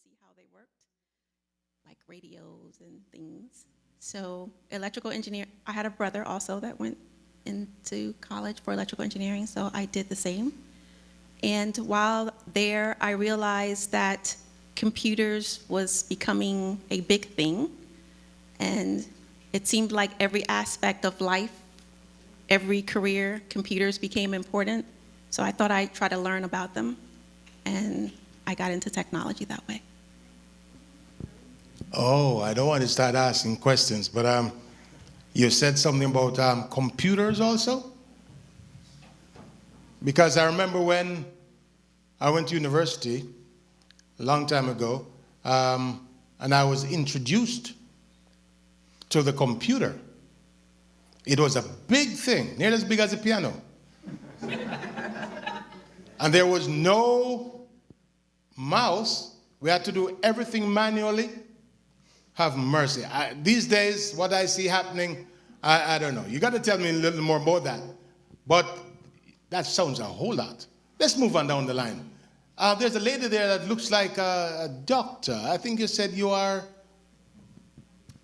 see how they worked, like radios and things. So electrical engineer, I had a brother also that went into college for electrical engineering, so I did the same. And while there, I realized that computers was becoming a big thing, and it seemed like every aspect of life, every career, computers became important. So I thought I'd try to learn about them, and I got into technology that way. Oh, I don't want to start asking questions, but you said something about computers also? Because I remember when I went to university a long time ago, and I was introduced to the computer. It was a big thing, nearly as big as a piano. And there was no mouse. We had to do everything manually. Have mercy. These days, what I see happening, I don't know. You got to tell me a little more about that. But that sounds a whole lot. Let's move on down the line. There's a lady there that looks like a doctor. I think you said you are?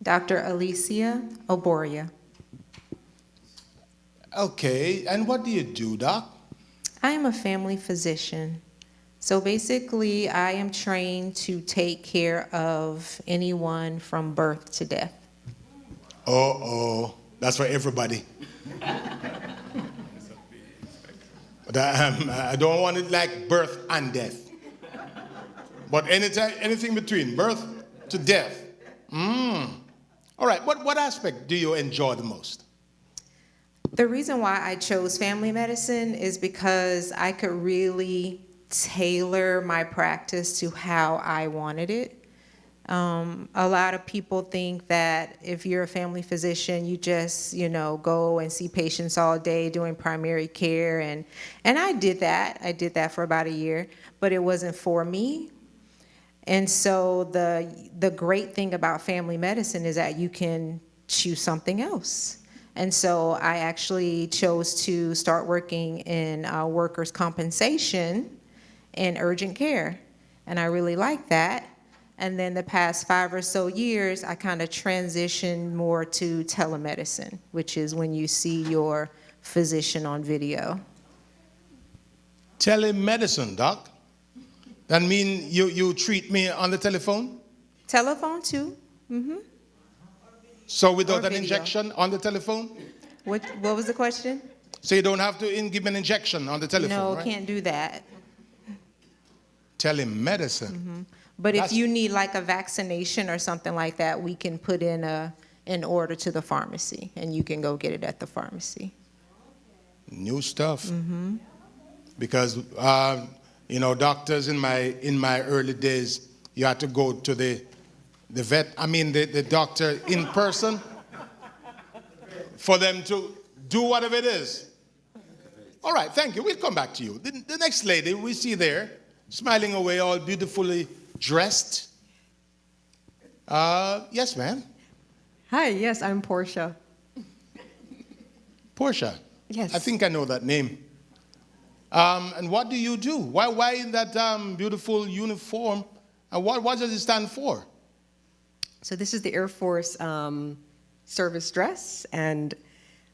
Dr. Alicia Oboria. Okay, and what do you do, Doc? I am a family physician. So basically, I am trained to take care of anyone from birth to death. Oh, that's for everybody. But I don't want it like birth and death. But anything between birth to death. All right, what aspect do you enjoy the most? The reason why I chose family medicine is because I could really tailor my practice to how I wanted it. A lot of people think that if you're a family physician, you just, go and see patients all day doing primary care. And I did that. I did that for about a year, but it wasn't for me. And so the great thing about family medicine is that you can choose something else. And so I actually chose to start working in workers' compensation and urgent care. And I really like that. And then the past 5 or so years, I kind of transitioned more to telemedicine, which is when you see your physician on video. Telemedicine, Doc? That mean you treat me on the telephone? Telephone too. Mm-hmm. So without Or an video. injection on the telephone? What was the question? So you don't have to give an injection on the telephone, No, right? can't do that. Telemedicine. Mm-hmm. But if you need like a vaccination or something like that, we can put in an order to the pharmacy, and you can go get it at the pharmacy. New stuff. Mm-hmm. Because doctors in my early days, you had to go to the doctor in person for them to do whatever it is. All right, thank you. We'll come back to you. The next lady we see there, smiling away, all beautifully dressed. Yes, ma'am. Hi, yes, I'm Portia. Portia. Yes. I think I know that name. And what do you do? Why in that beautiful uniform? And what does it stand for? So this is the Air Force service dress, and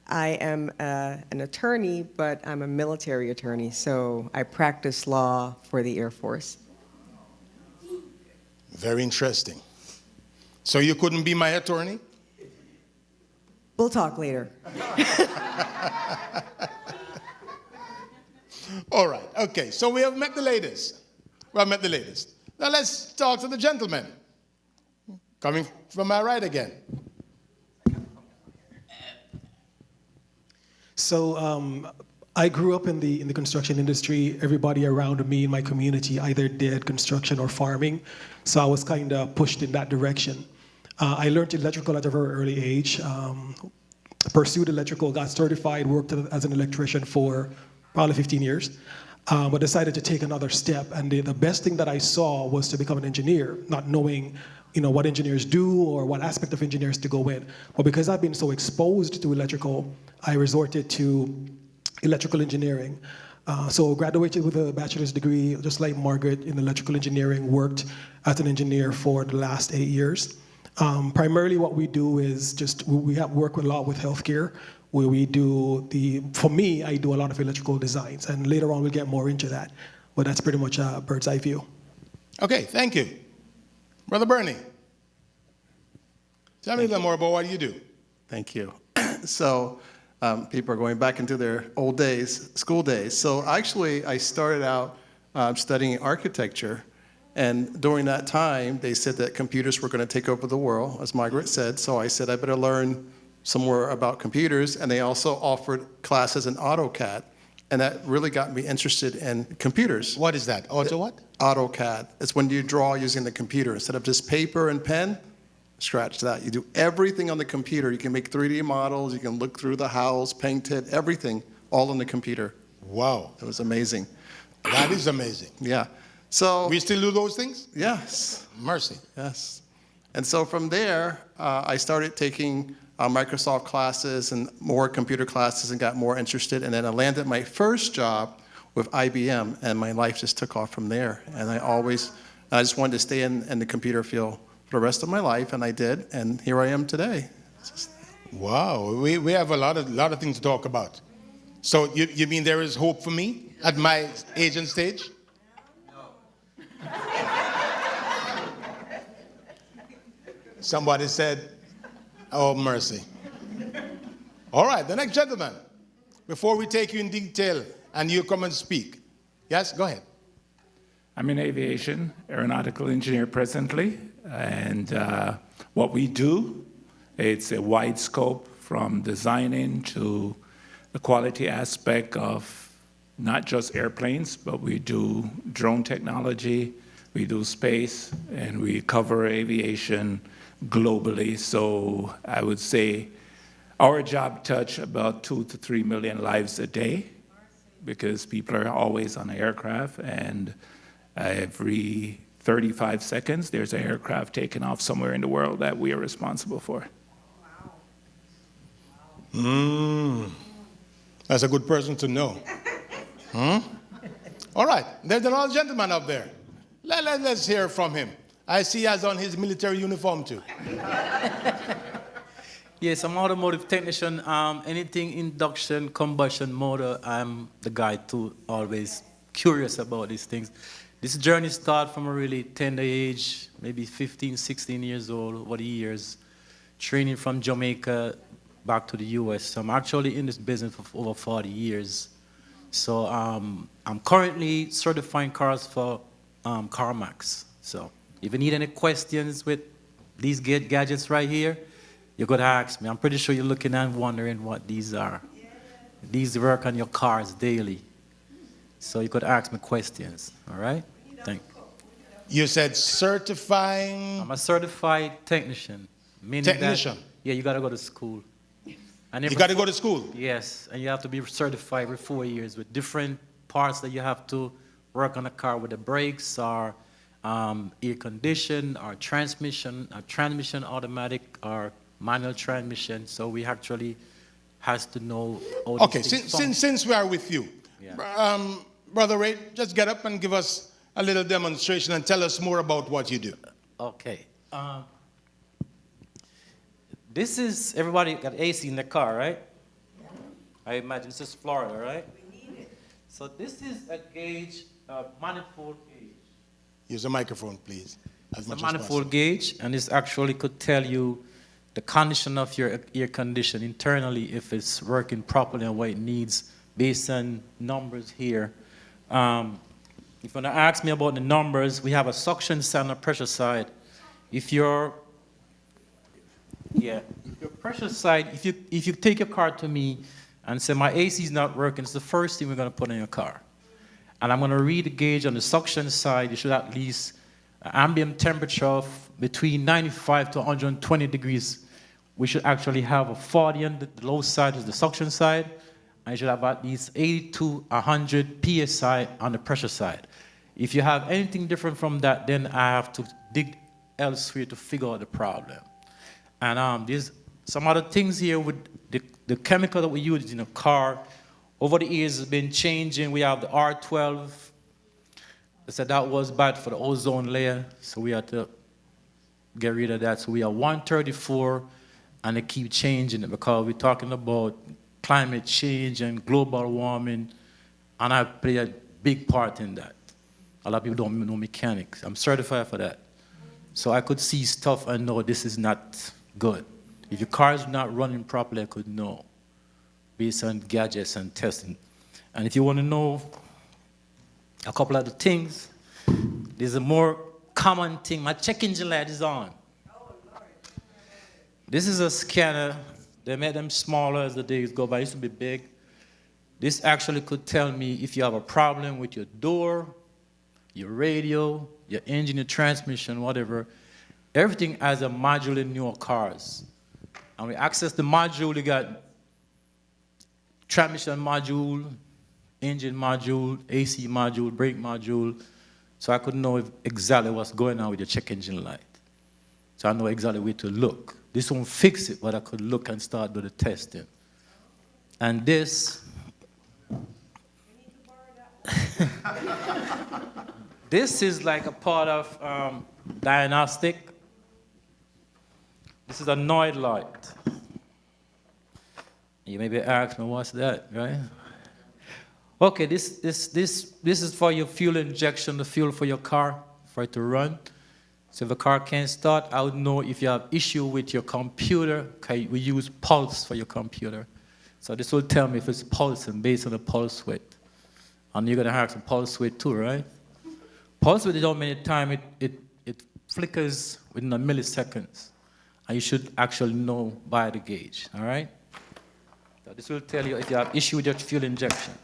I am an attorney, but I'm a military attorney, so I practice law for the Air Force. Very interesting. So you couldn't be my attorney? We'll talk later. All right, okay, so we have met the ladies. Now let's talk to the gentlemen. Coming from my right again. So I grew up in the construction industry. Everybody around me in my community either did construction or farming, so I was kind of pushed in that direction. I learned electrical at a very early age, pursued electrical, got certified, worked as an electrician for probably 15 years, but decided to take another step. And the best thing that I saw was to become an engineer, not knowing what engineers do or what aspect of engineers to go in. But because I've been so exposed to electrical, I resorted to electrical engineering. So graduated with a bachelor's degree, just like Margaret, in electrical engineering, worked as an engineer for the last 8 years. Primarily what we do is we have work a lot with healthcare, where we do for me, I do a lot of electrical designs, and later on we'll get more into that. But that's pretty much a bird's eye view. Okay, thank you. Brother Bernie, tell me a little more about what you do. Thank you. So people are going back into their old days, school days. So actually, I started out studying architecture. And during that time, they said that computers were going to take over the world, as Margaret said. So I said I better learn some more about computers. And they also offered classes in AutoCAD. And that really got me interested in computers. What is that? Auto what? AutoCAD. It's when you draw using the computer. Instead of just paper and pen, scratch that. You do everything on the computer. You can make 3D models. You can look through the house, paint it, everything, all on the computer. Wow. It was amazing. That is amazing. Yeah. So, We still do those things? yes, Mercy. yes. And so from there, I started taking Microsoft classes and more computer classes and got more interested. And then I landed my first job with IBM, and my life just took off from there. And I just wanted to stay in the computer field for the rest of my life, and I did, and here I am today. Wow, we have a lot of things to talk about. So you mean there is hope for me at my age and stage? No. Somebody said, oh, mercy. All right, the next gentleman. Before we take you in detail and you come and speak. Yes, go ahead. I'm in aviation, aeronautical engineer presently, and what we do, it's a wide scope from designing to the quality aspect of not just airplanes, but we do drone technology, we do space, and we cover aviation globally. So I would say our job touch about 2 to 3 million lives a day, because people are always on the aircraft, and every 35 seconds there's an aircraft taking off somewhere in the world that we are responsible for. That's a good person to know. All right, there's another gentleman up there. Let's hear from him. I see he has on his military uniform too. Yes, I'm automotive technician. Anything induction, combustion motor, I'm the guy to always curious about these things. This journey started from a really tender age, maybe 15, 16 years old, over the years, training from Jamaica back to the US. So I'm actually in this business for over 40 years. So I'm currently certifying cars for CarMax. So if you need any questions with these gadgets right here, you could ask me. I'm pretty sure you're looking and wondering what these are. These work on your cars daily. So you could ask me questions, all right? Thank you. You said certifying. I'm a certified technician. Meaning Technician? Yeah, you got to go to school. And You got to go to school. Yes, and you have to be certified every 4 years with different parts that you have to work on a car, with the brakes or air condition or transmission automatic or manual transmission. So we actually has to know all Okay, these things. since we are with you, Yeah. Brother Ray, just get up and give us a little demonstration and tell us more about what you do. Okay. This is, everybody got AC in the car, right? I imagine this is Florida, right? So this is a gauge, manifold gauge. Use a microphone, please. It's a manifold gauge, and this actually could tell you the condition of your air condition internally, if it's working properly and what it needs, based on numbers here. If you want to ask me about the numbers, we have a suction side and a pressure side. If your pressure side, if you take your car to me and say my AC is not working, it's the first thing we're going to put in your car. And I'm going to read the gauge on the suction side. You should at least ambient temperature of between 95 to 120 degrees. We should actually have a 40 on the low side is the suction side. And you should have at least 80 to 100 PSI on the pressure side. If you have anything different from that, then I have to dig elsewhere to figure out the problem. And there's some other things here with the chemical that we use in a car. Over the years, it's been changing. We have the R12. They said that was bad for the ozone layer, so we had to get rid of that. So we are 134, and they keep changing it because we're talking about climate change and global warming, and I play a big part in that. A lot of people don't know mechanics. I'm certified for that. So I could see stuff and know this is not good. If your car is not running properly, I could know based on gadgets and testing. And if you want to know a couple of the things, there's a more common thing. My check engine light is on. This is a scanner. They made them smaller as the days go by. It used to be big. This actually could tell me if you have a problem with your door, your radio, your engine, your transmission, whatever. Everything has a module in newer cars. And we access the module, you got transmission module, engine module, AC module, brake module. So I could know exactly what's going on with your check engine light. So I know exactly where to look. This won't fix it, but I could look and start do the testing. And this, this is like a part of diagnostic. This is a Noid light. You maybe ask me, what's that, right? Okay, this is for your fuel injection, the fuel for your car, for it to run. So if the car can't start, I would know if you have issue with your computer. Okay, we use pulse for your computer. So this will tell me if it's pulsing based on the pulse width. And you're gonna have some pulse width too, right? Pulse width is how many times it flickers within a milliseconds. And you should actually know by the gauge, all right? So this will tell you if you have issue with your fuel injection.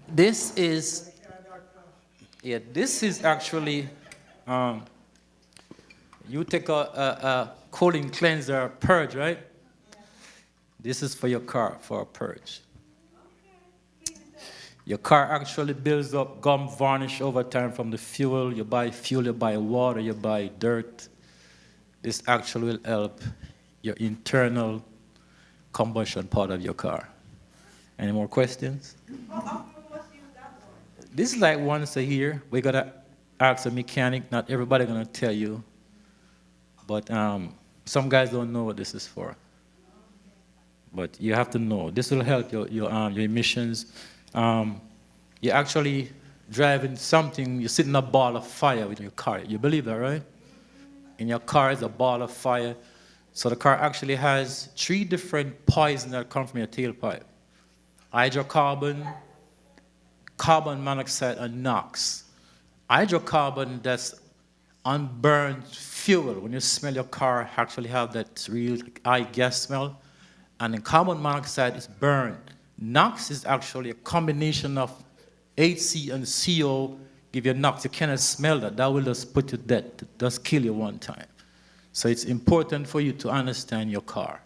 This is actually, you take a cooling cleanser purge, right? This is for your car, for a purge. Your car actually builds up gum varnish over time from the fuel. You buy fuel, you buy water, you buy dirt. This actually will help your internal combustion part of your car. Any more questions? This is like once a year. We gotta ask a mechanic. Not everybody gonna tell you, but some guys don't know what this is for. But you have to know. This will help your emissions. You're actually driving something. You're sitting in a ball of fire with your car. You believe that, right? In your car is a ball of fire. So the car actually has 3 different poisons that come from your tailpipe. Hydrocarbon, carbon monoxide, and NOx. Hydrocarbon, that's unburned fuel. When you smell your car, actually have that real high gas smell. And then carbon monoxide is burned. NOx is actually a combination of HC and CO. Give you NOx, you cannot smell that. That will just put you dead. It does kill you one time. So it's important for you to understand your car.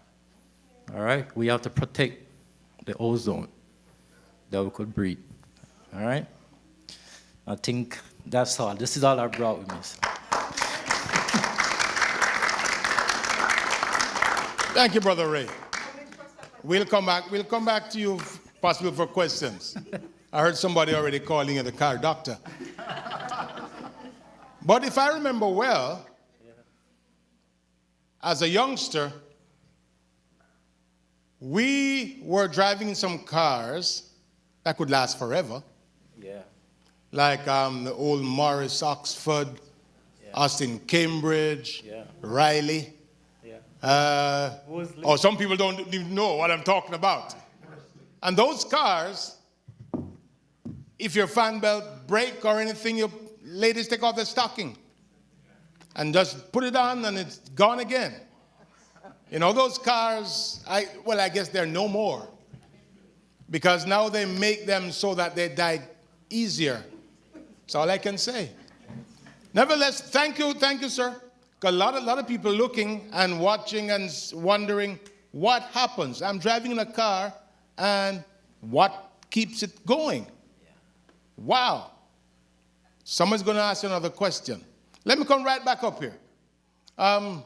All right? We have to protect the ozone that we could breathe. All right? I think that's all. This is all I brought with me. Thank you, Brother Ray. We'll come back to you possibly for questions. I heard somebody already calling you the car doctor. But if I remember well, as a youngster, we were driving some cars that could last forever. Yeah. Like the old Morris Oxford, Austin Cambridge, Riley. Oh, some people don't even know what I'm talking about. And those cars, if your fan belt break or anything, you ladies take off the stocking and just put it on and it's gone again. You know, those cars, I guess they're no more. Because now they make them so that they die easier. That's all I can say. Nevertheless, thank you, sir. A lot of people looking and watching and wondering what happens. I'm driving in a car and what keeps it going? Wow. Someone's going to ask you another question. Let me come right back up here. Come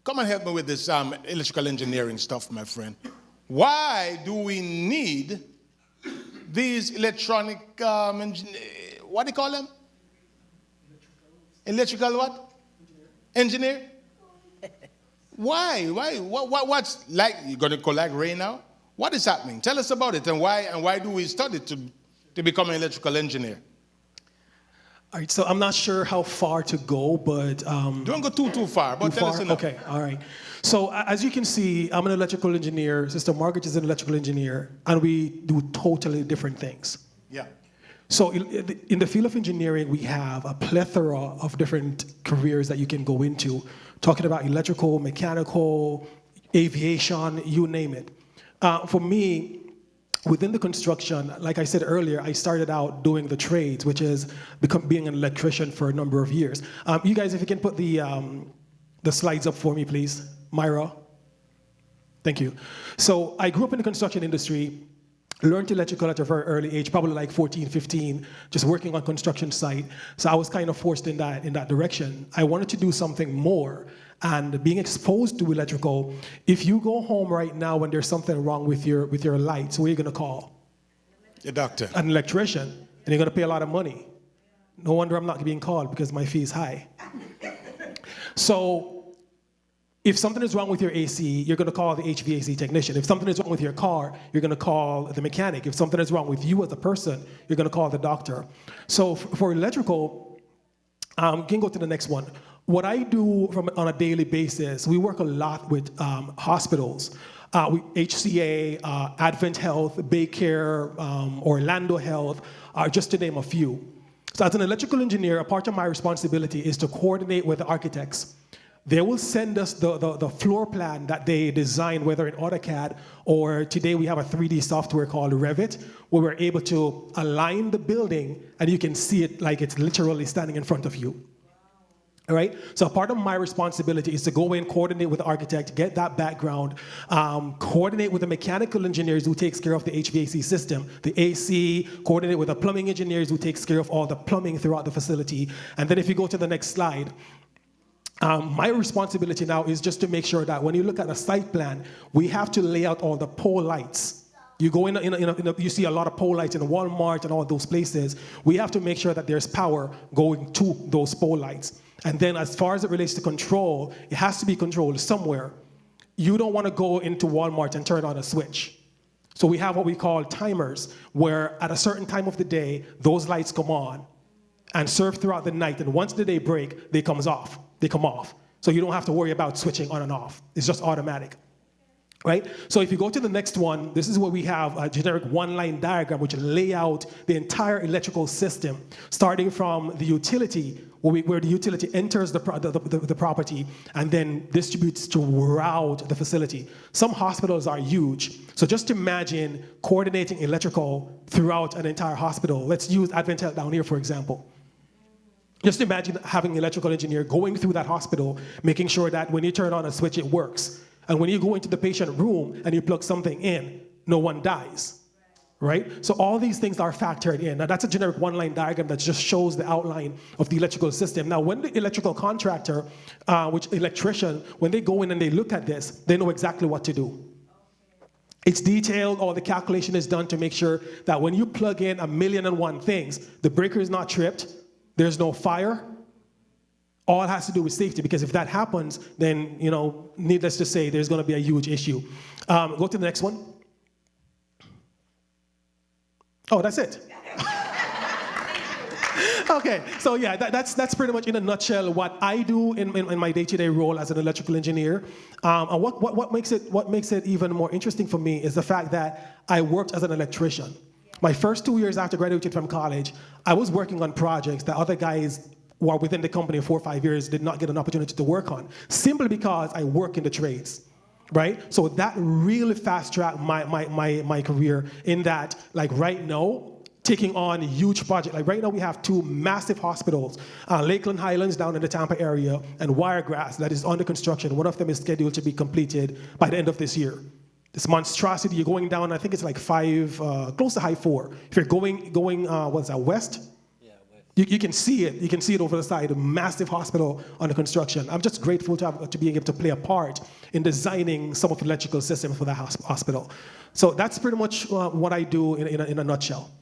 and help me with this electrical engineering stuff, my friend. why do we need these electronic, what do you call them? Electrical what? Engineer? Why? What's like, you're going to collect rain now? What is happening? Tell us about it, and why do we study to become an electrical engineer? All right, so I'm not sure how far to go, but Don't go too far, but too tell us far? enough. Okay, all right. So as you can see, I'm an electrical engineer. Sister Margaret is an electrical engineer, and we do totally different things. Yeah. So in the field of engineering, we have a plethora of different careers that you can go into, talking about electrical, mechanical, aviation, you name it. For me, within the construction, like I said earlier, I started out doing the trades, which is being an electrician for a number of years. You guys, if you can put the slides up for me, please. Myra. Thank you. So I grew up in the construction industry, learned electrical at a very early age, probably like 14, 15, just working on construction site. So I was kind of forced in that direction. I wanted to do something more. And being exposed to electrical, if you go home right now when there's something wrong with your lights, who are you going to call? The doctor. An electrician. And you're going to pay a lot of money. No wonder I'm not being called because my fee is high. So if something is wrong with your AC, you're going to call the HVAC technician. If something is wrong with your car, you're going to call the mechanic. If something is wrong with you as a person, you're going to call the doctor. So for electrical, you can go to the next one. What I do on a daily basis, we work a lot with hospitals. HCA, Adventist Health, Baycare, Orlando Health, just to name a few. So as an electrical engineer, a part of my responsibility is to coordinate with the architects. They will send us the floor plan that they design, whether in AutoCAD or today we have a 3D software called Revit, where we're able to align the building and you can see it like it's literally standing in front of you. All right, so part of my responsibility is to go in, coordinate with the architect, get that background, coordinate with the mechanical engineers who takes care of the HVAC system, the AC, coordinate with the plumbing engineers who takes care of all the plumbing throughout the facility. And then if you go to the next slide, my responsibility now is just to make sure that when you look at a site plan, we have to lay out all the pole lights. You go you see a lot of pole lights in Walmart and all those places. We have to make sure that there's power going to those pole lights. And then as far as it relates to control, it has to be controlled somewhere. You don't want to go into Walmart and turn on a switch. So we have what we call timers, where at a certain time of the day, those lights come on and serve throughout the night. And once the day break, they come off. So you don't have to worry about switching on and off. It's just automatic. Right? So if you go to the next one, this is where we have a generic one-line diagram which lay out the entire electrical system, starting from the utility, where the utility enters the property and then distributes throughout the facility. Some hospitals are huge. So just imagine coordinating electrical throughout an entire hospital. Let's use Adventist down here, for example. Just imagine having an electrical engineer going through that hospital, making sure that when you turn on a switch, it works. And when you go into the patient room and you plug something in, no one dies, right? So all these things are factored in. Now that's a generic one-line diagram that just shows the outline of the electrical system. Now when the electrical contractor, electrician, when they go in and they look at this, they know exactly what to do. It's detailed, all the calculation is done to make sure that when you plug in 1,000,001 things, the breaker is not tripped, there's no fire. All it has to do with safety, because if that happens, then, needless to say, there's going to be a huge issue. Go to the next one. Oh, that's it. Okay, so yeah, that's pretty much in a nutshell what I do in my day-to-day role as an electrical engineer. And what makes it even more interesting for me is the fact that I worked as an electrician. My first 2 years after graduating from college, I was working on projects that other guys who are within the company 4 or 5 years did not get an opportunity to work on, simply because I work in the trades, right? So that really fast-tracked my career in that, like right now, taking on huge projects. Like right now we have 2 massive hospitals, Lakeland Highlands down in the Tampa area and Wiregrass that is under construction. One of them is scheduled to be completed by the end of this year. This monstrosity, you're going down, I think it's like 5, close to high 4. If you're going what's that, west? You can see it. You can see it over the side. A massive hospital under construction. I'm just grateful to be able to play a part in designing some of the electrical system for that hospital. So that's pretty much what I do in a nutshell.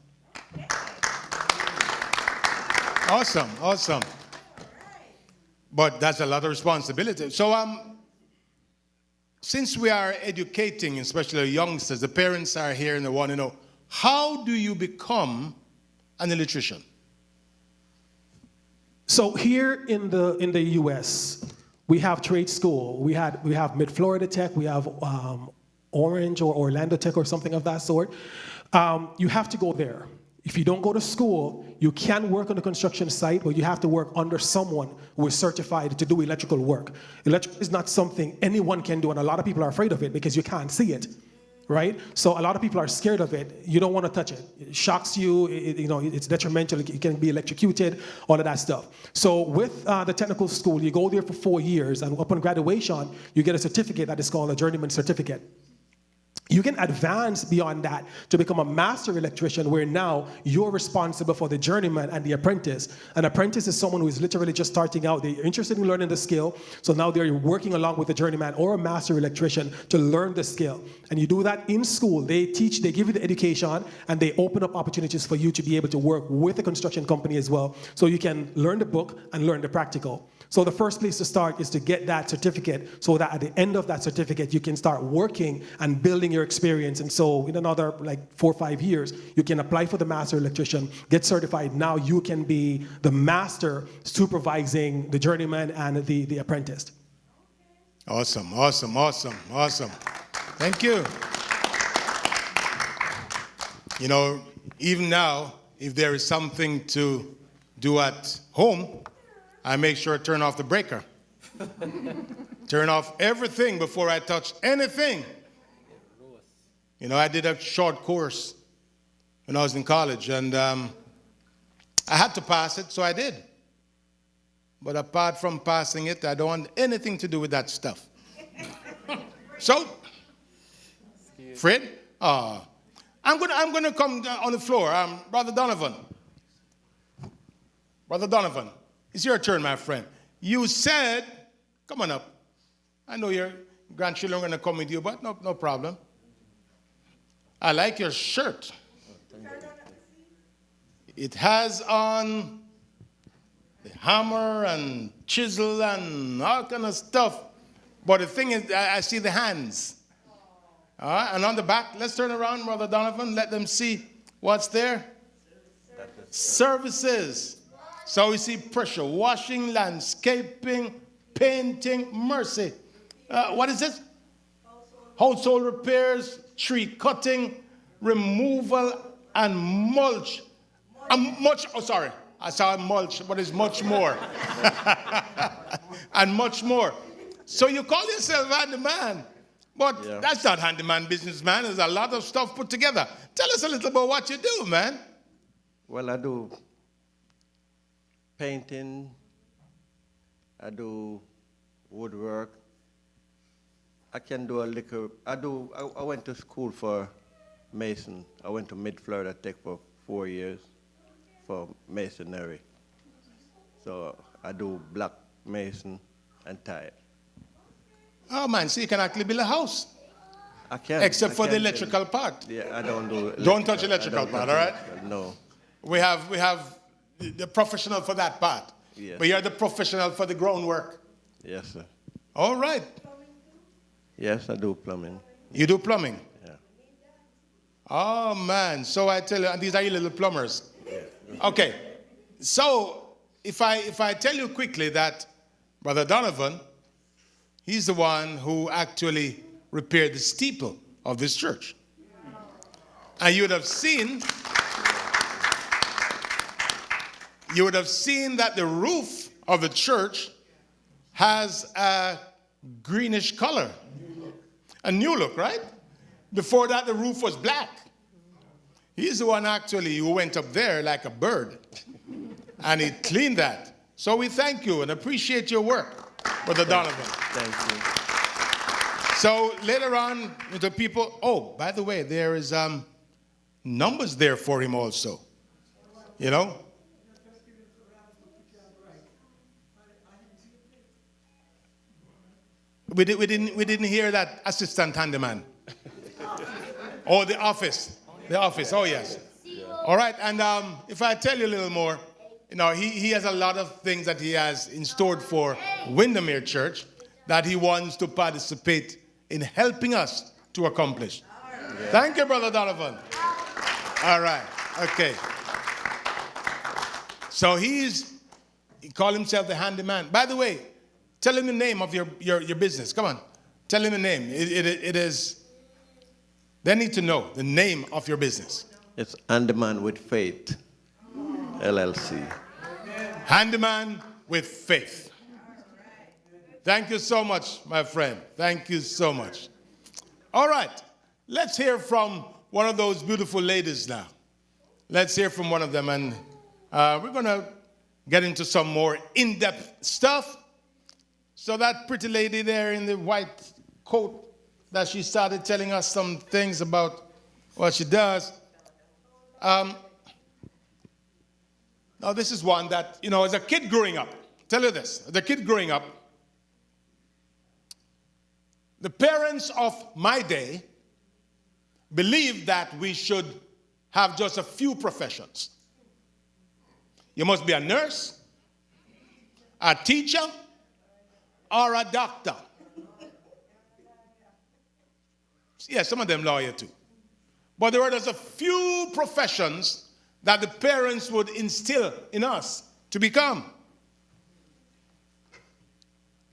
Awesome, awesome. But that's a lot of responsibility. So since we are educating, especially youngsters, the parents are here and they want to know, how do you become an electrician? So here in the U.S., we have trade school. We have Mid-Florida Tech. We have Orange or Orlando Tech or something of that sort. You have to go there. If you don't go to school, you can work on the construction site, but you have to work under someone who is certified to do electrical work. Electrical is not something anyone can do, and a lot of people are afraid of it because you can't see it, right? So a lot of people are scared of it. You don't want to touch it. It shocks you. It's detrimental. You can be electrocuted, all of that stuff. So with the technical school, you go there for 4 years, and upon graduation, you get a certificate that is called a journeyman certificate. You can advance beyond that to become a master electrician, where now you're responsible for the journeyman and the apprentice. An apprentice is someone who is literally just starting out. They're interested in learning the skill, so now they're working along with the journeyman or a master electrician to learn the skill. And you do that in school. They teach, they give you the education, and they open up opportunities for you to be able to work with a construction company as well, so you can learn the book and learn the practical. So the first place to start is to get that certificate, so that at the end of that certificate, you can start working and building your experience. And so in another 4 or 5 years, you can apply for the master electrician, get certified. Now you can be the master supervising the journeyman and the apprentice. Awesome, awesome, awesome, awesome. Thank you. You know, even now, if there is something to do at home, I make sure to turn off the breaker. Turn off everything before I touch anything. You know, I did a short course when I was in college, and I had to pass it, so I did. But apart from passing it, I don't want anything to do with that stuff. So, Fred, I'm gonna come on the floor. Brother Donovan. Brother Donovan, it's your turn, my friend. You said, come on up. I know your grandchildren are gonna come with you, but no problem. I like your shirt. It has on the hammer and chisel and all kind of stuff. But the thing is, I see the hands. All right, and on the back, let's turn around, Brother Donovan. Let them see what's there. Services. So we see pressure washing, landscaping, painting, mercy. What is this? Household repairs, tree cutting, removal, and mulch. I saw mulch, but it's much more. And much more. So you call yourself handyman, but that's not handyman business, man. There's a lot of stuff put together. Tell us a little about what you do, man. Well, I do painting, I do woodwork, I can do a little, I went to school for mason. I went to Mid-Florida Tech for 4 years for masonry. So I do block mason and tile. Oh man, so you can actually build a house. I can. Except I for can the electrical part. Yeah, I don't do electrical. Don't touch electrical part, all right? No. We have the professional for that part. Yes. But you're the professional for the groundwork. Yes, sir. All right. Yes, I do plumbing. You do plumbing? Yeah. Oh, man. So I tell you, and these are your little plumbers. Okay. So if I tell you quickly that Brother Donovan, he's the one who actually repaired the steeple of this church. And you would have seen that the roof of the church has a greenish color. A new look, right? Before that, the roof was black. He's the one actually who went up there like a bird, and he cleaned that. So we thank you and appreciate your work, Brother Donovan. Thank you. So later on, the people, oh, by the way, there is numbers there for him also. You know? We didn't hear that assistant handyman. Oh, the office. The office. Oh, yes. All right. And if I tell you a little more, he has a lot of things that he has in store for Windermere Church that he wants to participate in helping us to accomplish. Thank you, Brother Donovan. All right. Okay. So he called himself the handyman. By the way, tell him the name of your business. Come on. Tell him the name. It is, they need to know the name of your business. It's Handyman with Faith, LLC. Handyman with Faith. Thank you so much, my friend. Thank you so much. All right. Let's hear from one of those beautiful ladies now. Let's hear from one of them, and we're going to get into some more in-depth stuff. So that pretty lady there in the white coat, that she started telling us some things about what she does. Now, this is one that, as a kid growing up, tell you this, as a kid growing up, the parents of my day believed that we should have just a few professions. You must be a nurse, a teacher, or a doctor. Yeah, some of them lawyer too. But there were just a few professions that the parents would instill in us to become.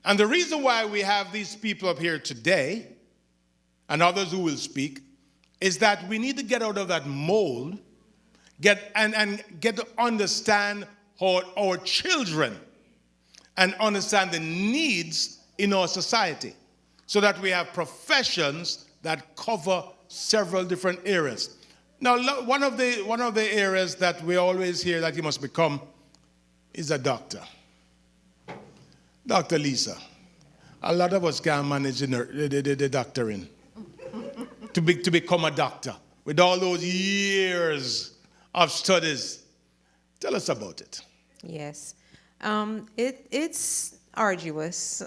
And the reason why we have these people up here today, and others who will speak, is that we need to get out of that mold, get to understand how our children and understand the needs in our society, so that we have professions that cover several different areas. Now, one of the areas that we always hear that you must become is a doctor. Dr. Lisa, a lot of us can't manage the doctoring to become a doctor with all those years of studies. Tell us about it. Yes. It's arduous,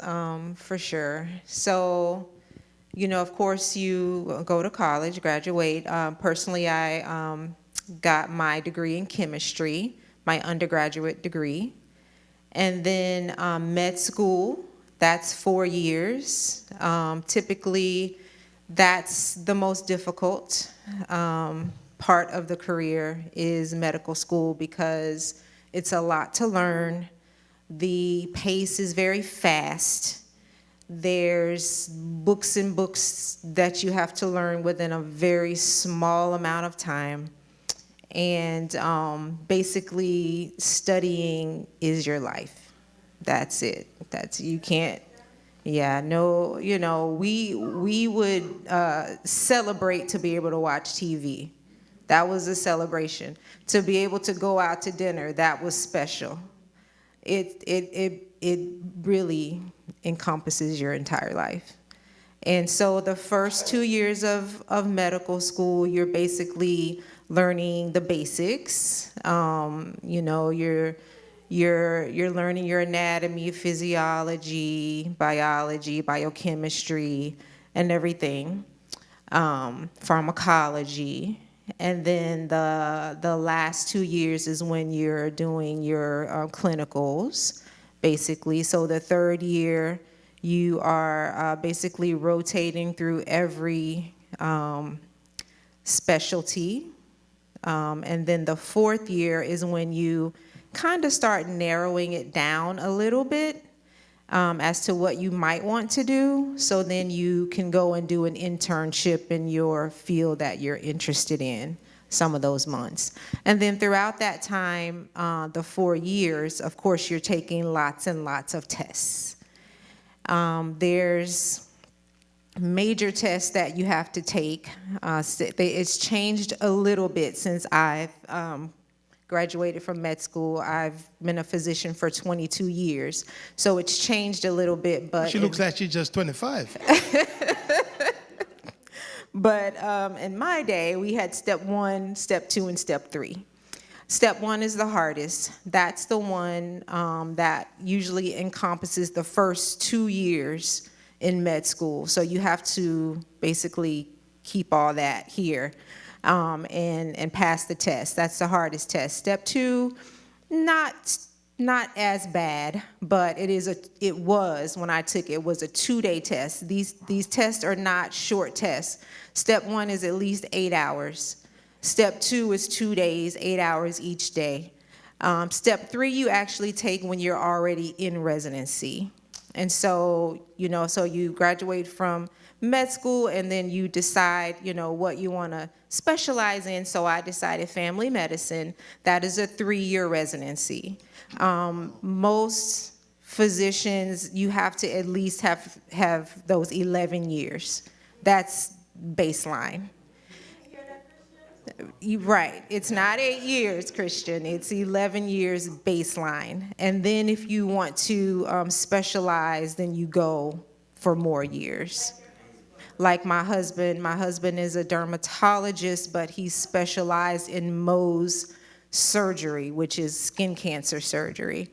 for sure. So, of course, you go to college, graduate. Personally, I got my degree in chemistry, my undergraduate degree. And then med school, that's 4 years. Typically, that's the most difficult part of the career is medical school, because it's a lot to learn. The pace is very fast. There's books and books that you have to learn within a very small amount of time. And basically, studying is your life. That's it. You can't, we would celebrate to be able to watch TV. That was a celebration. To be able to go out to dinner, that was special. It really encompasses your entire life. And so the first 2 years of medical school, you're basically learning the basics. You're learning your anatomy, physiology, biology, biochemistry, and everything, pharmacology. And then the last 2 years is when you're doing your clinicals, basically. So the third year, you are basically rotating through every specialty. And then the fourth year is when you kind of start narrowing it down a little bit as to what you might want to do. So then you can go and do an internship in your field that you're interested in some of those months. And then throughout that time, the 4 years, of course, you're taking lots and lots of tests. There's major tests that you have to take. It's changed a little bit since I've graduated from med school. I've been a physician for 22 years. So it's changed a little bit, but... She looks like she's just 25. But in my day, we had step 1, step 2, and step 3. Step 1 is the hardest. That's the one that usually encompasses the first 2 years in med school. So you have to basically keep all that here and pass the test. That's the hardest test. Step 2, not as bad, but it was when I took it was a 2-day test. These tests are not short tests. Step 1 is at least 8 hours. Step 2 is 2 days, 8 hours each day. Step 3 you actually take when you're already in residency. And so, so you graduate from med school and then you decide, what you want to specialize in. So I decided family medicine. That is a 3-year residency. Most physicians, you have to at least have those 11 years. That's baseline. Right. It's not 8 years, Christian. It's 11 years baseline. And then if you want to specialize, then you go for more years. Like my husband is a dermatologist, but he's specialized in Mohs surgery, which is skin cancer surgery.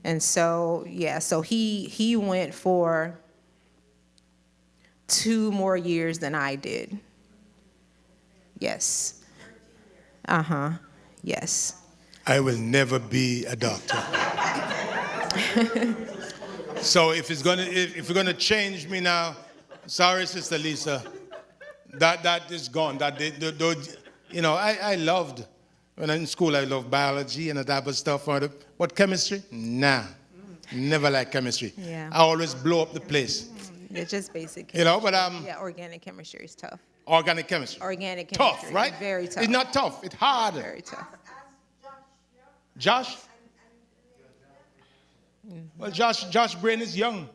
And so, so he went for 2 more years than I did. Yes. Yes. I will never be a doctor. So if you're gonna change me now, sorry, Sister Lisa, that is gone. I loved when in school. I loved biology and that type of stuff. What chemistry? Nah, never liked chemistry. Yeah. I always blow up the place. It's just basic chemistry. But Organic chemistry is tough. Organic chemistry. Organic chemistry. Tough, right? Very tough. It's not tough. It's hard. Very tough. Josh? Well, Josh brain is young.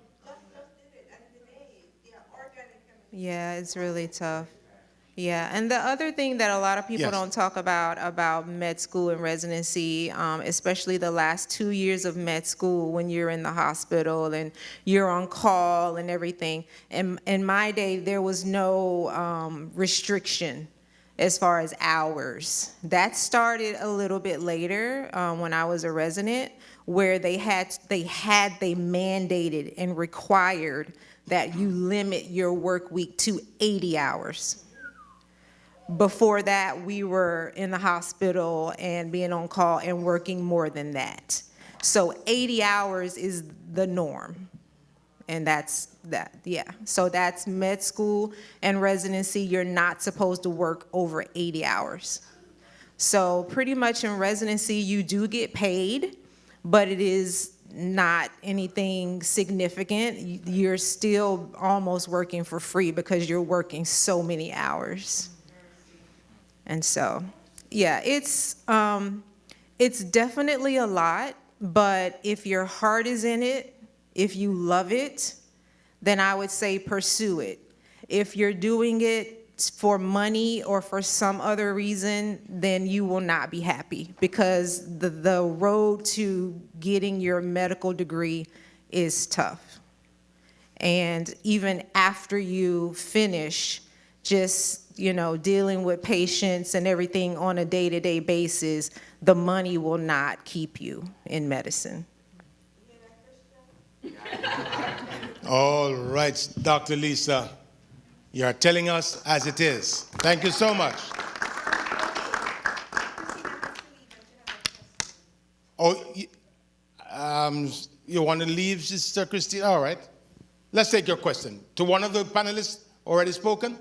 Yeah, it's really tough. Yeah, and the other thing that a lot of people Yes. don't talk about med school and residency, especially the last 2 years of med school when you're in the hospital and you're on call and everything. In my day, there was no restriction as far as hours. That started a little bit later when I was a resident, where they mandated and required that you limit your work week to 80 hours. Before that, we were in the hospital and being on call and working more than that. So 80 hours is the norm. And that's that, yeah. So that's med school and residency. You're not supposed to work over 80 hours. So pretty much in residency, you do get paid, but it is not anything significant. You're still almost working for free because you're working so many hours. And so, yeah, it's definitely a lot, but if your heart is in it, if you love it, then I would say pursue it. If you're doing it for money or for some other reason, then you will not be happy, because the road to getting your medical degree is tough. And even after you finish, just dealing with patients and everything on a day-to-day basis, the money will not keep you in medicine. All right, Dr. Lisa, you are telling us as it is. Thank you so much. You want to leave, Sister Christine? All right. Let's take your question. To one of the panelists already spoken?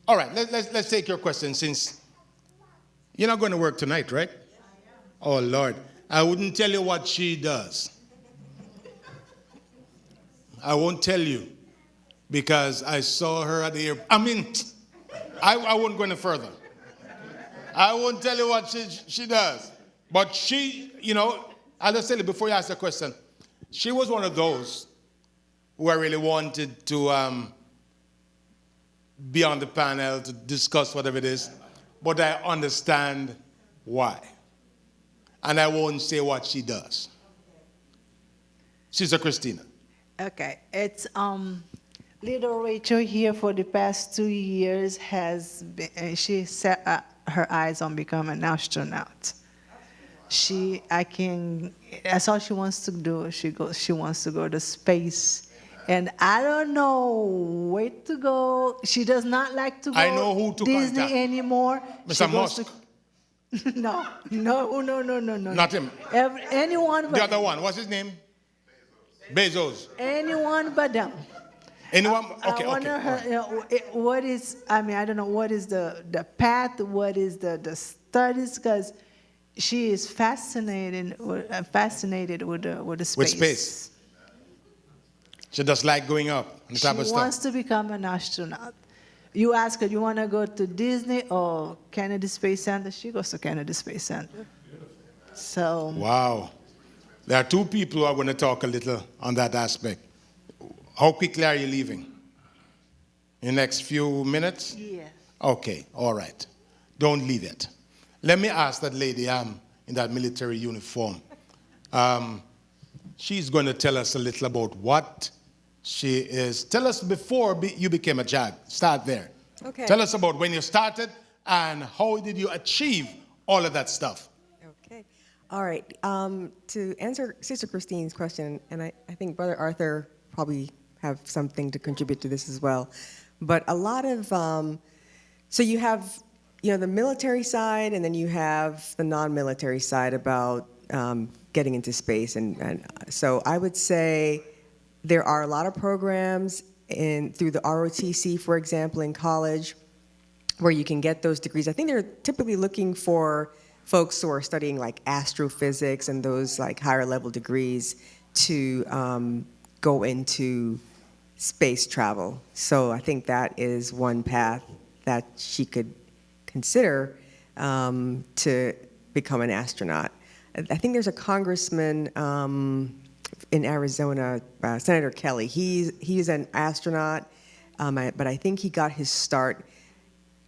All right, let's take your question, since you're not going to work tonight, right? Oh, Lord. I wouldn't tell you what she does. I won't tell you, because I saw her at the airport. I won't go any further. I won't tell you what she does. But she, I'll just tell you before you ask the question, she was one of those who I really wanted to be on the panel to discuss whatever it is, but I understand why. And I won't say what she does. Sister Christina. Okay, it's little Rachel here for the past 2 years she set her eyes on becoming an astronaut. that's all she wants to do. She wants to go to space. And I don't know where to go. She does not like to go I know who to Disney contact. anymore. Mr. She goes Musk. no, no, no, no, no, no. Not him. Anyone The but other one, what's his name? Bezos. anyone but them. Anyone? I Okay, wonder okay. her, what is, I mean, I don't know, what is the path, what is the studies, because she is fascinated with the space. With space. She just like going up and She type of wants stuff. to become an astronaut. You ask her, you want to go to Disney or Kennedy Space Center? She goes to Kennedy Space Center. So, Wow. There are two people who are going to talk a little on that aspect. How quickly are you leaving? In the next few minutes? yeah. Okay, all right. Don't leave it. Let me ask that lady in that military uniform. She's going to tell us a little about what she is. Tell us before you became a JAG. Start there. Okay. Tell us about when you started and how did you achieve all of that stuff. Okay. All right. To answer Sister Christine's question, and I think Brother Arthur probably have something to contribute to this as well. But a lot of, so you have, the military side, and then you have the non-military side about getting into space. And so I would say there are a lot of programs through the ROTC, for example, in college, where you can get those degrees. I think they're typically looking for folks who are studying like astrophysics and those like higher level degrees to go into space travel. So I think that is one path that she could consider to become an astronaut. I think there's a congressman in Arizona, Senator Kelly. He's an astronaut, but I think he got his start,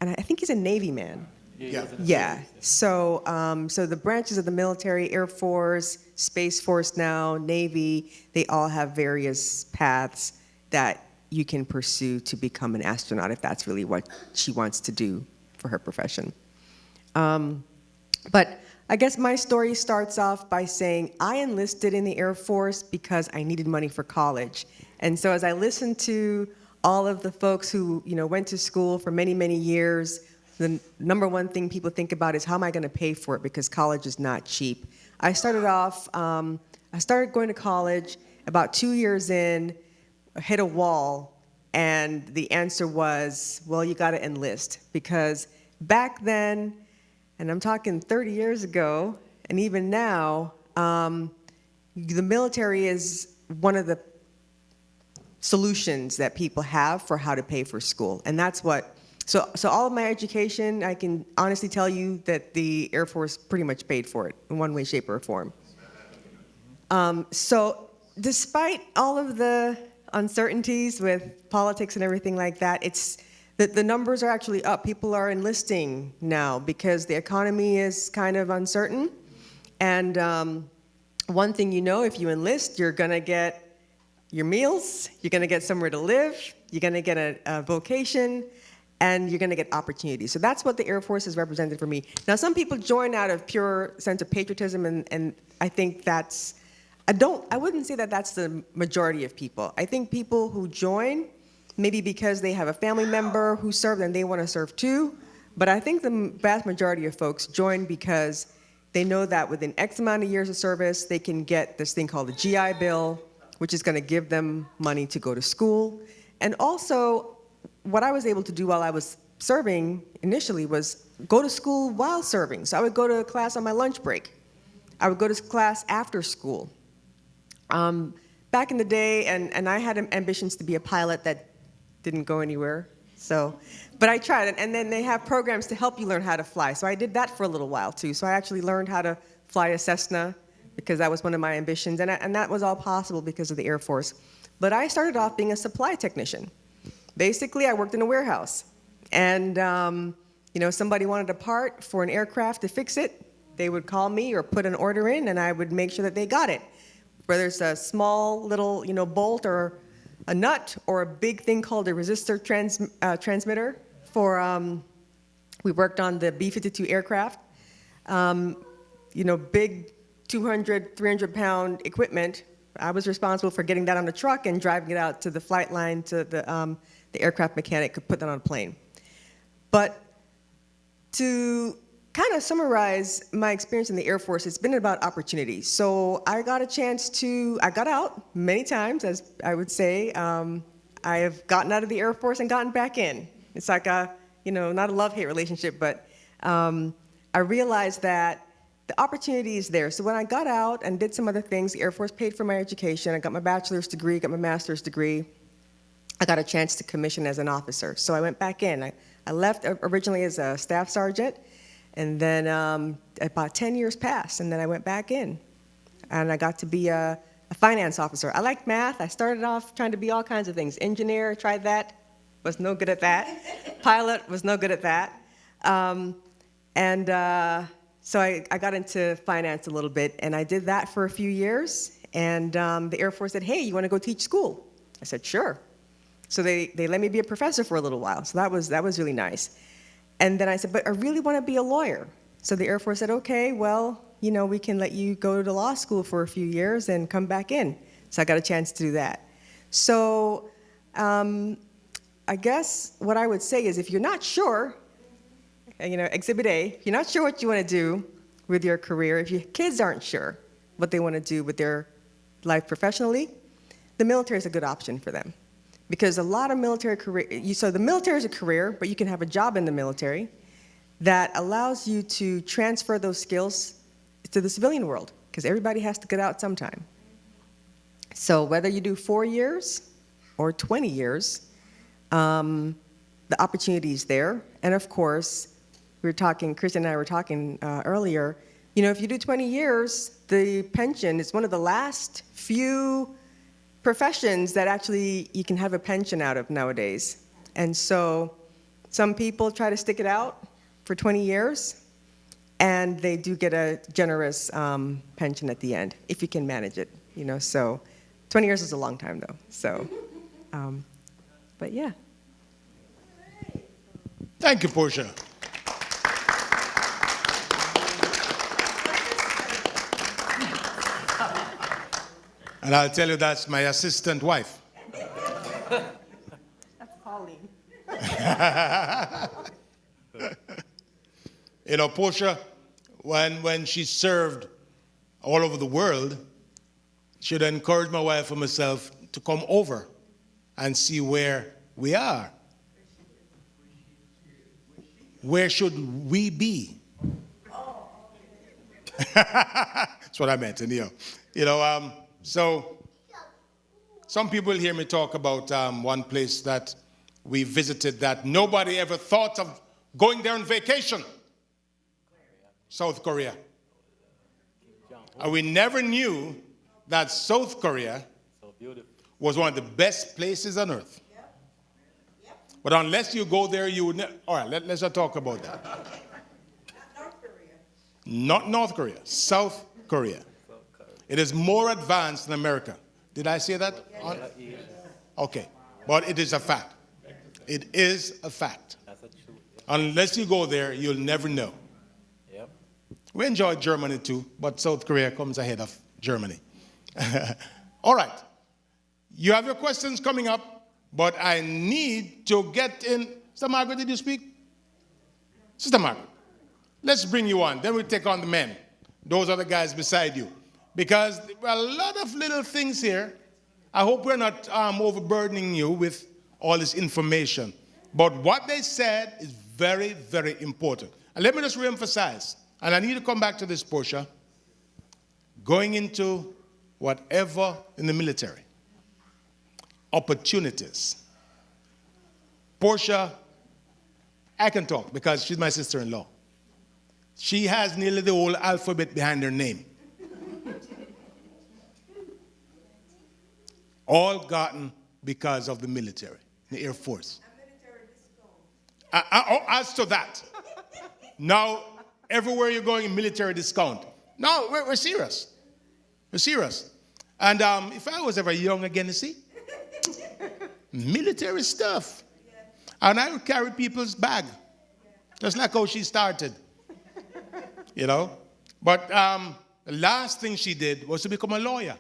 and I think he's a Navy man. Yeah. So, so the branches of the military, Air Force, Space Force now, Navy, they all have various paths that you can pursue to become an astronaut if that's really what she wants to do for her profession. But I guess my story starts off by saying I enlisted in the Air Force because I needed money for college. And so as I listened to all of the folks who went to school for many, many years, the number one thing people think about is how am I going to pay for it, because college is not cheap. I started going to college about 2 years in, hit a wall, and the answer was, well, you got to enlist, because back then, and I'm talking 30 years ago, and even now, the military is one of the solutions that people have for how to pay for school. And that's what, so all of my education, I can honestly tell you that the Air Force pretty much paid for it in one way, shape, or form. So despite all of the uncertainties with politics and everything like that, the numbers are actually up. People are enlisting now because the economy is kind of uncertain. And one thing if you enlist, you're going to get your meals, you're going to get somewhere to live, you're going to get a vocation, and you're going to get opportunities. So that's what the Air Force has represented for me. Now, some people join out of pure sense of patriotism, and I think that's, I wouldn't say that that's the majority of people. I think people who join, maybe because they have a family member who served and they want to serve too, but I think the vast majority of folks join because they know that within X amount of years of service, they can get this thing called the GI Bill, which is going to give them money to go to school. And also, what I was able to do while I was serving initially was go to school while serving. So I would go to class on my lunch break. I would go to class after school. Back in the day, and I had ambitions to be a pilot that didn't go anywhere. But I tried, and then they have programs to help you learn how to fly. So I did that for a little while too. So I actually learned how to fly a Cessna because that was one of my ambitions, and that was all possible because of the Air Force. But I started off being a supply technician. Basically, I worked in a warehouse, and somebody wanted a part for an aircraft to fix it. They would call me or put an order in, and I would make sure that they got it. Whether it's a small little bolt or a nut, or a big thing called a resistor transmitter for, we worked on the B-52 aircraft. big 200, 300-pound equipment. I was responsible for getting that on the truck and driving it out to the flight line to the aircraft mechanic could put that on a plane. But to kind of summarize my experience in the Air Force, it's been about opportunity. So I got out many times, as I would say. I have gotten out of the Air Force and gotten back in. It's like not a love-hate relationship, but I realized that the opportunity is there. So when I got out and did some other things, the Air Force paid for my education. I got my bachelor's degree, got my master's degree. I got a chance to commission as an officer. So I went back in. I left originally as a staff sergeant, and then about 10 years passed, and then I went back in. And I got to be a finance officer. I liked math. I started off trying to be all kinds of things. Engineer, tried that, was no good at that. Pilot, was no good at that. So I got into finance a little bit, and I did that for a few years. And the Air Force said, hey, you want to go teach school? I said, sure. So they let me be a professor for a little while. So that was really nice. And then I said, but I really want to be a lawyer. So the Air Force said, okay, well, we can let you go to law school for a few years and come back in. So I got a chance to do that. So I guess what I would say is if you're not sure, Exhibit A, if you're not sure what you want to do with your career, if your kids aren't sure what they want to do with their life professionally, the military is a good option for them. Because a lot of military so the military is a career, but you can have a job in the military that allows you to transfer those skills to the civilian world, because everybody has to get out sometime. So whether you do 4 years or 20 years, the opportunity is there. And of course, Kristen and I were talking earlier, if you do 20 years, the pension is one of the last few professions that actually you can have a pension out of nowadays. And so some people try to stick it out for 20 years, and they do get a generous pension at the end, if you can manage it, So 20 years is a long time, though. So, but yeah. Thank you, Portia. And I'll tell you, that's my assistant wife. That's Pauline. Portia, when she served all over the world, she'd encourage my wife and myself to come over and see where we are. Where should we be? That's what I meant, So some people hear me talk about one place that we visited that nobody ever thought of going there on vacation. South Korea. And we never knew that South Korea was one of the best places on earth. But unless you go there, you would never. All right, let's not talk about that. Not North Korea, South Korea. It is more advanced than America. Did I say that? Okay, but it is a fact. It is a fact. Unless you go there, you'll never know. We enjoy Germany too, but South Korea comes ahead of Germany. All right. You have your questions coming up, but I need to get in. Sister Margaret, did you speak? Sister Margaret, let's bring you on. Then we'll take on the men. Those are the guys beside you. Because there are a lot of little things here. I hope we're not overburdening you with all this information. But what they said is very, very important. And let me just reemphasize. And I need to come back to this, Portia. Going into whatever in the military, opportunities. Portia, I can talk because she's my sister-in-law. She has nearly the whole alphabet behind her name. All gotten because of the military, the Air Force. As to that, now everywhere you're going, military discount. No, we're serious. We're serious. And if I was ever young again, you see, military stuff. And I would carry people's bag, just like how she started. But the last thing she did was to become a lawyer.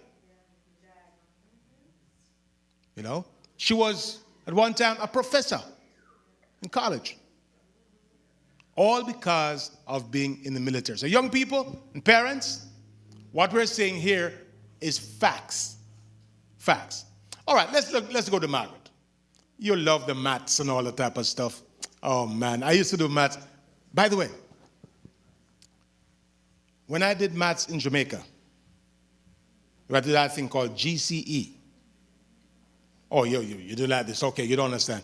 You know, she was at one time a professor in college. All because of being in the military. So young people and parents, what we're saying here is facts. Facts. All right, let's go to Margaret. You love the maths and all that type of stuff. Oh man, I used to do maths. By the way, when I did maths in Jamaica, we did that thing called GCE. Oh, you do like this. Okay, you don't understand.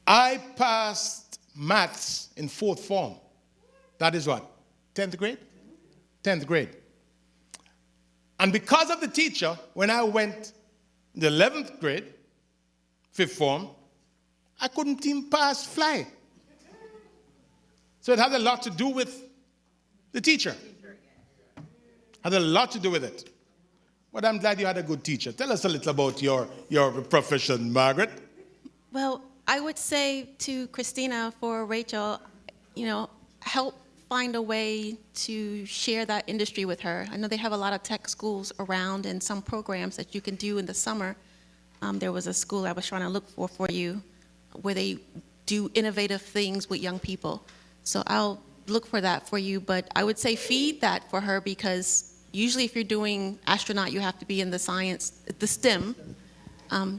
I passed maths in 4th form. That is what? 10th grade? 10th grade. And because of the teacher, when I went in the 11th grade, 5th form, I couldn't even pass fly. So it had a lot to do with the teacher. Had a lot to do with it. But I'm glad you had a good teacher. Tell us a little about your profession, Margaret. Well, I would say to Christina, for Rachel, you know, help find a way to share that industry with her. I know they have a lot of tech schools around and some programs that you can do in the summer. There was a school I was trying to look for you where they do innovative things with young people. So I'll look for that for you, but I would say feed that for her, because usually if you're doing astronaut, you have to be in the science, the STEM.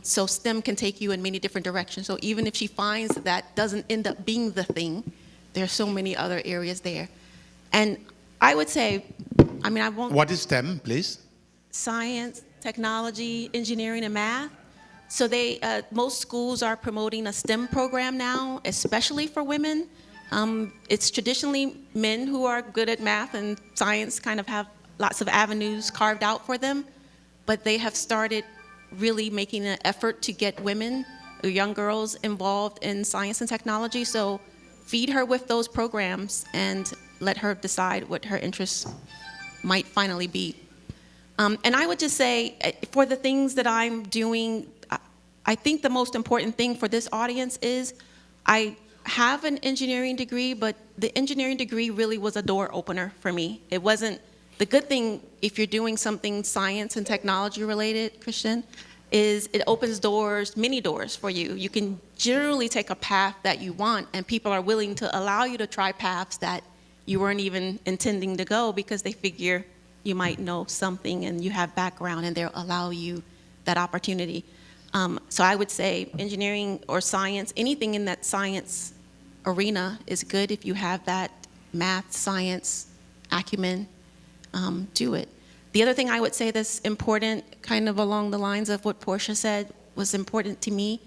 So STEM can take you in many different directions. So even if she finds that doesn't end up being the thing, there are so many other areas there. And I would say, I mean, I won't. What is STEM, please? Science, Technology, engineering, and math. So most schools are promoting a STEM program now, especially for women. It's traditionally men who are good at math and science kind of have lots of avenues carved out for them, but they have started really making an effort to get women, young girls, involved in science and technology. So feed her with those programs and let her decide what her interests might finally be. And I would just say, for the things that I'm doing, I think the most important thing for this audience is I have an engineering degree, but the engineering degree really was a door opener for me. It wasn't. The good thing, if you're doing something science and technology related, Christian, is it opens doors, many doors for you. You can generally take a path that you want, and people are willing to allow you to try paths that you weren't even intending to go because they figure you might know something and you have background, and they'll allow you that opportunity. So I would say engineering or science, anything in that science arena is good if you have that math, science, acumen. Do it. The other thing I would say that's important, kind of along the lines of what Portia said, was important to me.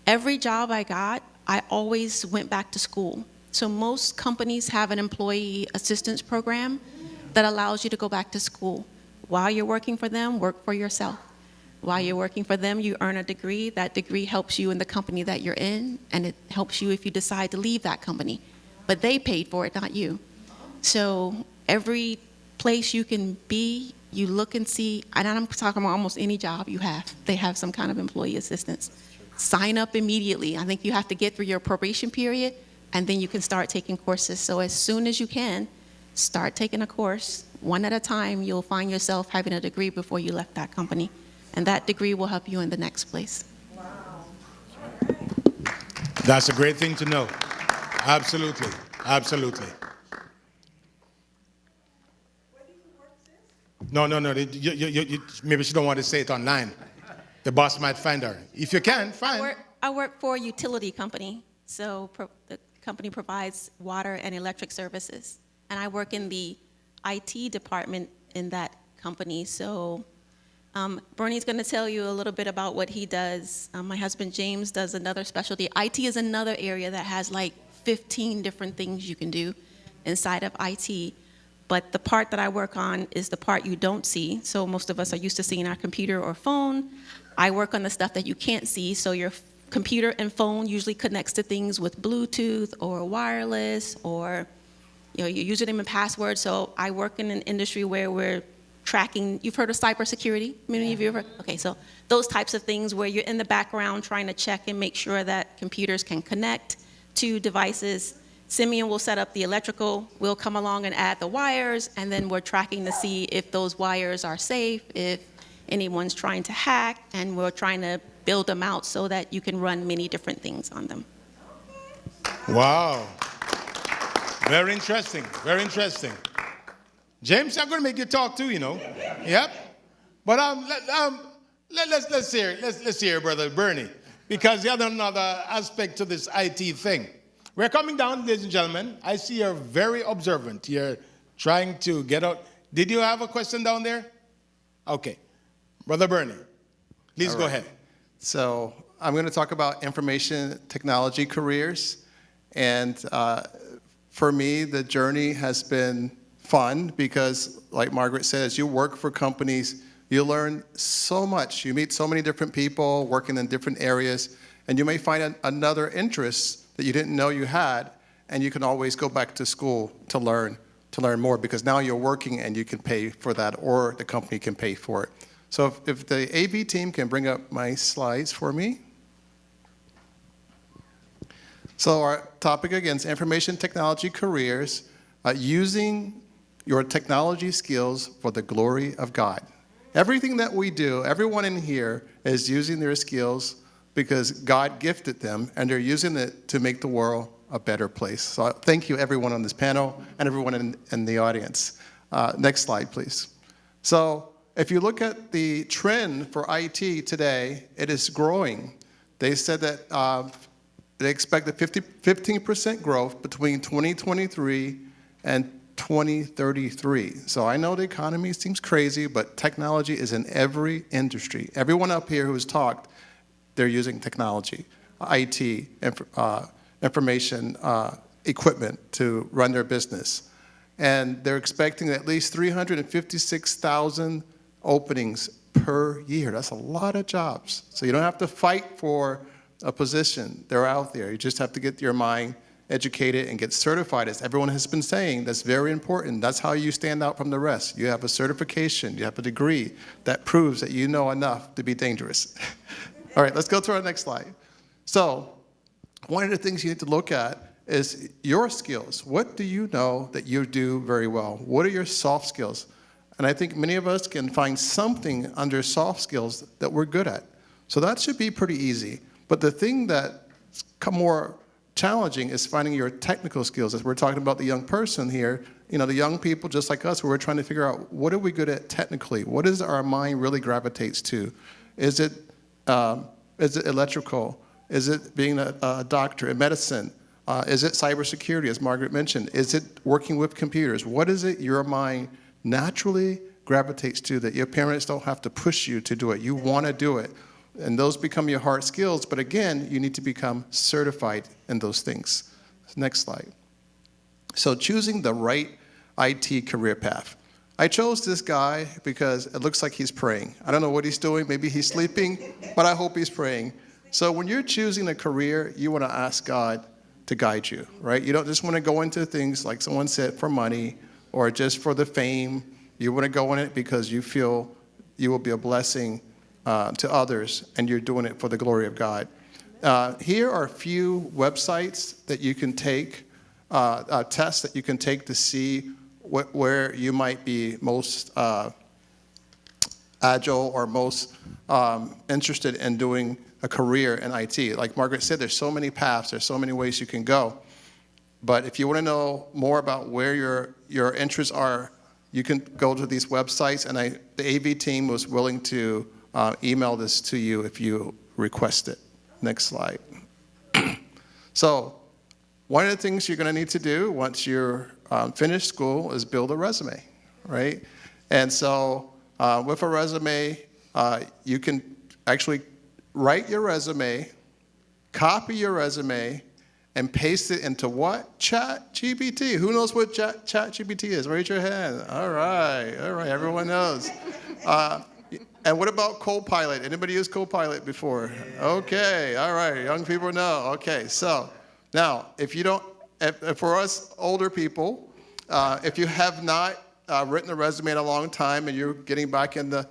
Every job I got, I always went back to school. So most companies have an employee assistance program that allows you to go back to school. While you're working for them, work for yourself. While you're working for them, you earn a degree. That degree helps you in the company that you're in, and it helps you if you decide to leave that company. But they paid for it, not you. So every place you can be, you look and see, and I'm talking about almost any job you have, they have some kind of employee assistance. Sign up immediately. I think you have to get through your probation period, and then you can start taking courses. So as soon as you can, start taking a course. One at a time, you'll find yourself having a degree before you left that company. And that degree will help you in the next place. Wow. That's a great thing to know. Absolutely. Absolutely. No. Maybe she don't want to say it online. The boss might find her. If you can, fine. I work for a utility company. So the company provides water and electric services. And I work in the IT department in that company. So Bernie's going to tell you a little bit about what he does. My husband James does another specialty. IT is another area that has like 15 different things you can do inside of IT. But the part that I work on is the part you don't see. So most of us are used to seeing our computer or phone. I work on the stuff that you can't see. So your computer and phone usually connects to things with Bluetooth or wireless or your username and password. So I work in an industry where we're tracking. You've heard of cybersecurity? Many of you have heard? Okay, so those types of things where you're in the background trying to check and make sure that computers can connect to devices Simeon will set up the electrical, we'll come along and add the wires, and then we're tracking to see if those wires are safe, if anyone's trying to hack, and we're trying to build them out so that you can run many different things on them. Wow. Very interesting. Very interesting. James, I'm going to make you talk too, you know. Yep. But let's hear Brother Bernie, because he had another aspect to this IT thing. We're coming down, ladies and gentlemen. I see you're very observant. You're trying to get out. Did you have a question down there? Okay. Brother Bernie, please go ahead. So I'm going to talk about information technology careers. And for me, the journey has been fun because, like Margaret said, as you work for companies, you learn so much. You meet so many different people working in different areas, and you may find another interest that you didn't know you had, and you can always go back to school to learn more, because now you're working and you can pay for that, or the company can pay for it. So if the AV team can bring up my slides for me. So our topic again is information technology careers, using your technology skills for the glory of God. Everything that we do, everyone in here is using their skills because God gifted them, and they're using it to make the world a better place. So thank you, everyone on this panel and everyone in the audience. Next slide, please. So if you look at the trend for IT today, it is growing. They said that they expect a 15% growth between 2023 and 2033. So I know the economy seems crazy, but technology is in every industry. Everyone up here who's talked, they're using technology, IT, information, equipment to run their business. And they're expecting at least 356,000 openings per year. That's a lot of jobs. So you don't have to fight for a position. They're out there. You just have to get your mind educated and get certified. As everyone has been saying, that's very important. That's how you stand out from the rest. You have a certification, you have a degree that proves that you know enough to be dangerous. All right, let's go to our next slide. So one of the things you need to look at is your skills. What do you know that you do very well? What are your soft skills? And I think many of us can find something under soft skills that we're good at. So that should be pretty easy. But the thing that's more challenging is finding your technical skills. As we're talking about the young person here, you know, the young people just like us, we're trying to figure out what are we good at technically? What is our mind really gravitates to? Is it electrical? Is it being a doctor in medicine? Is it cybersecurity, as Margaret mentioned? Is it working with computers? What is it your mind naturally gravitates to that your parents don't have to push you to do it? You want to do it. And those become your hard skills. But again, you need to become certified in those things. Next slide. So choosing the right IT career path. I chose this guy because it looks like he's praying. I don't know what he's doing. Maybe he's sleeping, but I hope he's praying. So when you're choosing a career, you want to ask God to guide you, right? You don't just want to go into things, like someone said, for money or just for the fame. You want to go in it because you feel you will be a blessing to others, and you're doing it for the glory of God. Here are a few websites that you can take, tests that you can take to see where you might be most agile or most interested in doing a career in IT. Like Margaret said, there's so many paths, there's so many ways you can go. But if you want to know more about where your interests are, you can go to these websites, and the AV team was willing to email this to you if you request it. Next slide. So one of the things you're going to need to do once you're finished school is build a resume, right? And so with a resume, you can actually write your resume, copy your resume, and paste it into what? ChatGPT. Who knows what ChatGPT is? Raise your hand. All right, everyone knows. And what about Copilot? Anybody use Copilot before? Okay, all right, young people know. Okay, so now, if for us older people, if you have not written a resume in a long time and you're getting back in the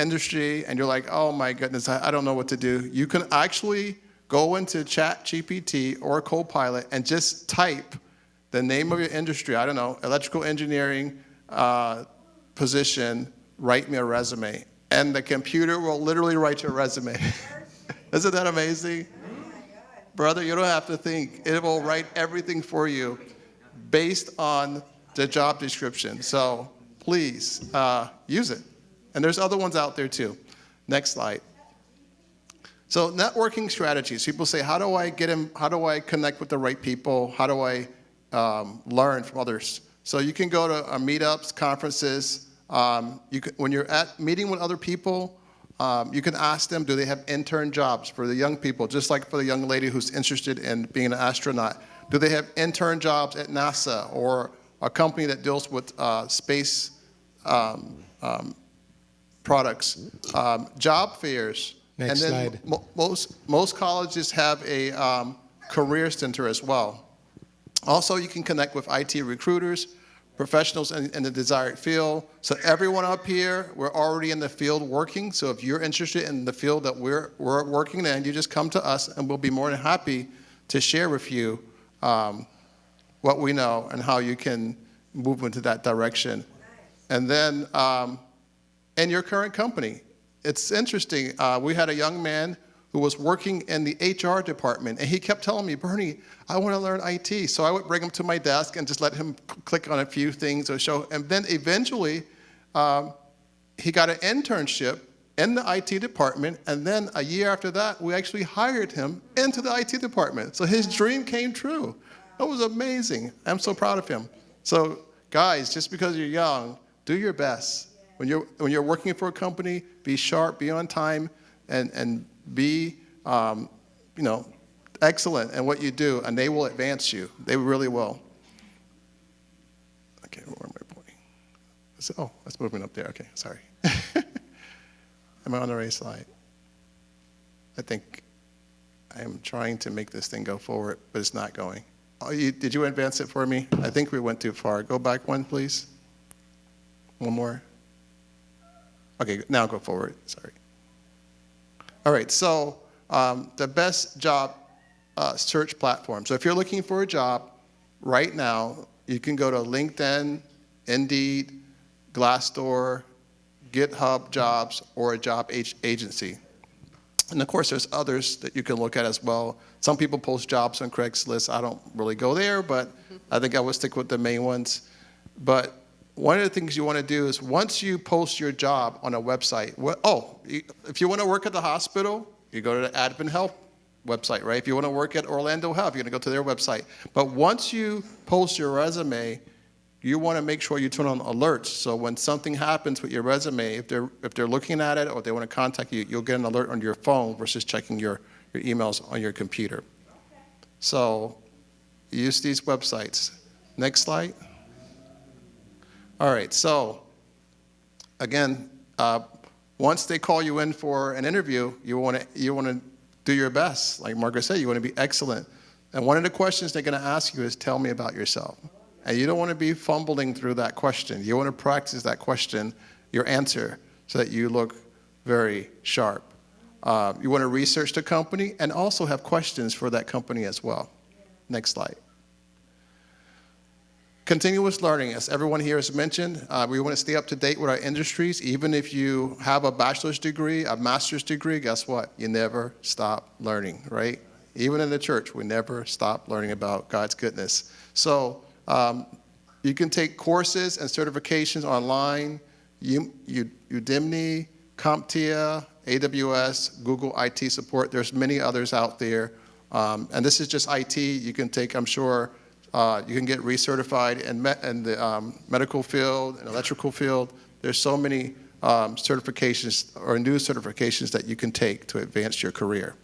industry and you're like, oh my goodness, I don't know what to do, you can actually go into ChatGPT or Copilot and just type the name of your industry, I don't know, electrical engineering position, write me a resume. And the computer will literally write your resume. Isn't that amazing? Brother, you don't have to think. It will write everything for you based on the job description. So please use it. And there's other ones out there too. Next slide. So networking strategies. People say, how do I connect with the right people? How do I learn from others? So you can go to meetups, conferences. When you're at meeting with other people, you can ask them, do they have intern jobs for the young people, just like for the young lady who's interested in being an astronaut. Do they have intern jobs at NASA or a company that deals with space products? Job fairs. Next and then slide. Most colleges have a career center as well. Also, you can connect with IT recruiters, professionals in the desired field. So everyone up here, we're already in the field working. So if you're interested in the field that we're working in, you just come to us and we'll be more than happy to share with you what we know and how you can move into that direction. And then in your current company, it's interesting. We had a young man who was working in the HR department, and he kept telling me, Bernie, I want to learn IT. So I would bring him to my desk and just let him click on a few things or show. And then eventually, he got an internship in the IT department, and then a year after that, we actually hired him into the IT department. So his dream came true. It was amazing. I'm so proud of him. So guys, just because you're young, do your best. When you're working for a company, be sharp, be on time, and be excellent in what you do, and they will advance you. They really will. Okay, where am I pointing? Oh, that's moving up there. Okay, sorry. Am I on the right slide? I think I am trying to make this thing go forward, but it's not going. Oh, did you advance it for me? I think we went too far. Go back one, please. One more. Okay, now go forward. Sorry. All right, so the best job search platform. So if you're looking for a job right now, you can go to LinkedIn, Indeed, Glassdoor, GitHub Jobs, or a job agency. And of course, there's others that you can look at as well. Some people post jobs on Craigslist. I don't really go there, but I think I would stick with the main ones. But one of the things you want to do is once you post your job on a website, if you want to work at the hospital, you go to the Advent Health website, right? If you want to work at Orlando Health, you're going to go to their website. But once you post your resume, you want to make sure you turn on alerts. So when something happens with your resume, if they're looking at it or they want to contact you, you'll get an alert on your phone versus checking your emails on your computer. So use these websites. Next slide. All right, so again, once they call you in for an interview, you want to do your best. Like Margaret said, you want to be excellent. And one of the questions they're going to ask you is, tell me about yourself. And you don't want to be fumbling through that question. You want to practice that question, your answer, so that you look very sharp. You want to research the company and also have questions for that company as well. Next slide. Continuous learning, as everyone here has mentioned, we want to stay up to date with our industries. Even if you have a bachelor's degree, a master's degree, guess what? You never stop learning, right? Even in the church, we never stop learning about God's goodness. So you can take courses and certifications online, Udemy, CompTIA, AWS, Google IT support. There's many others out there. And this is just IT. You can take, I'm sure, you can get recertified in the medical field and electrical field. There's so many certifications or new certifications that you can take to advance your career.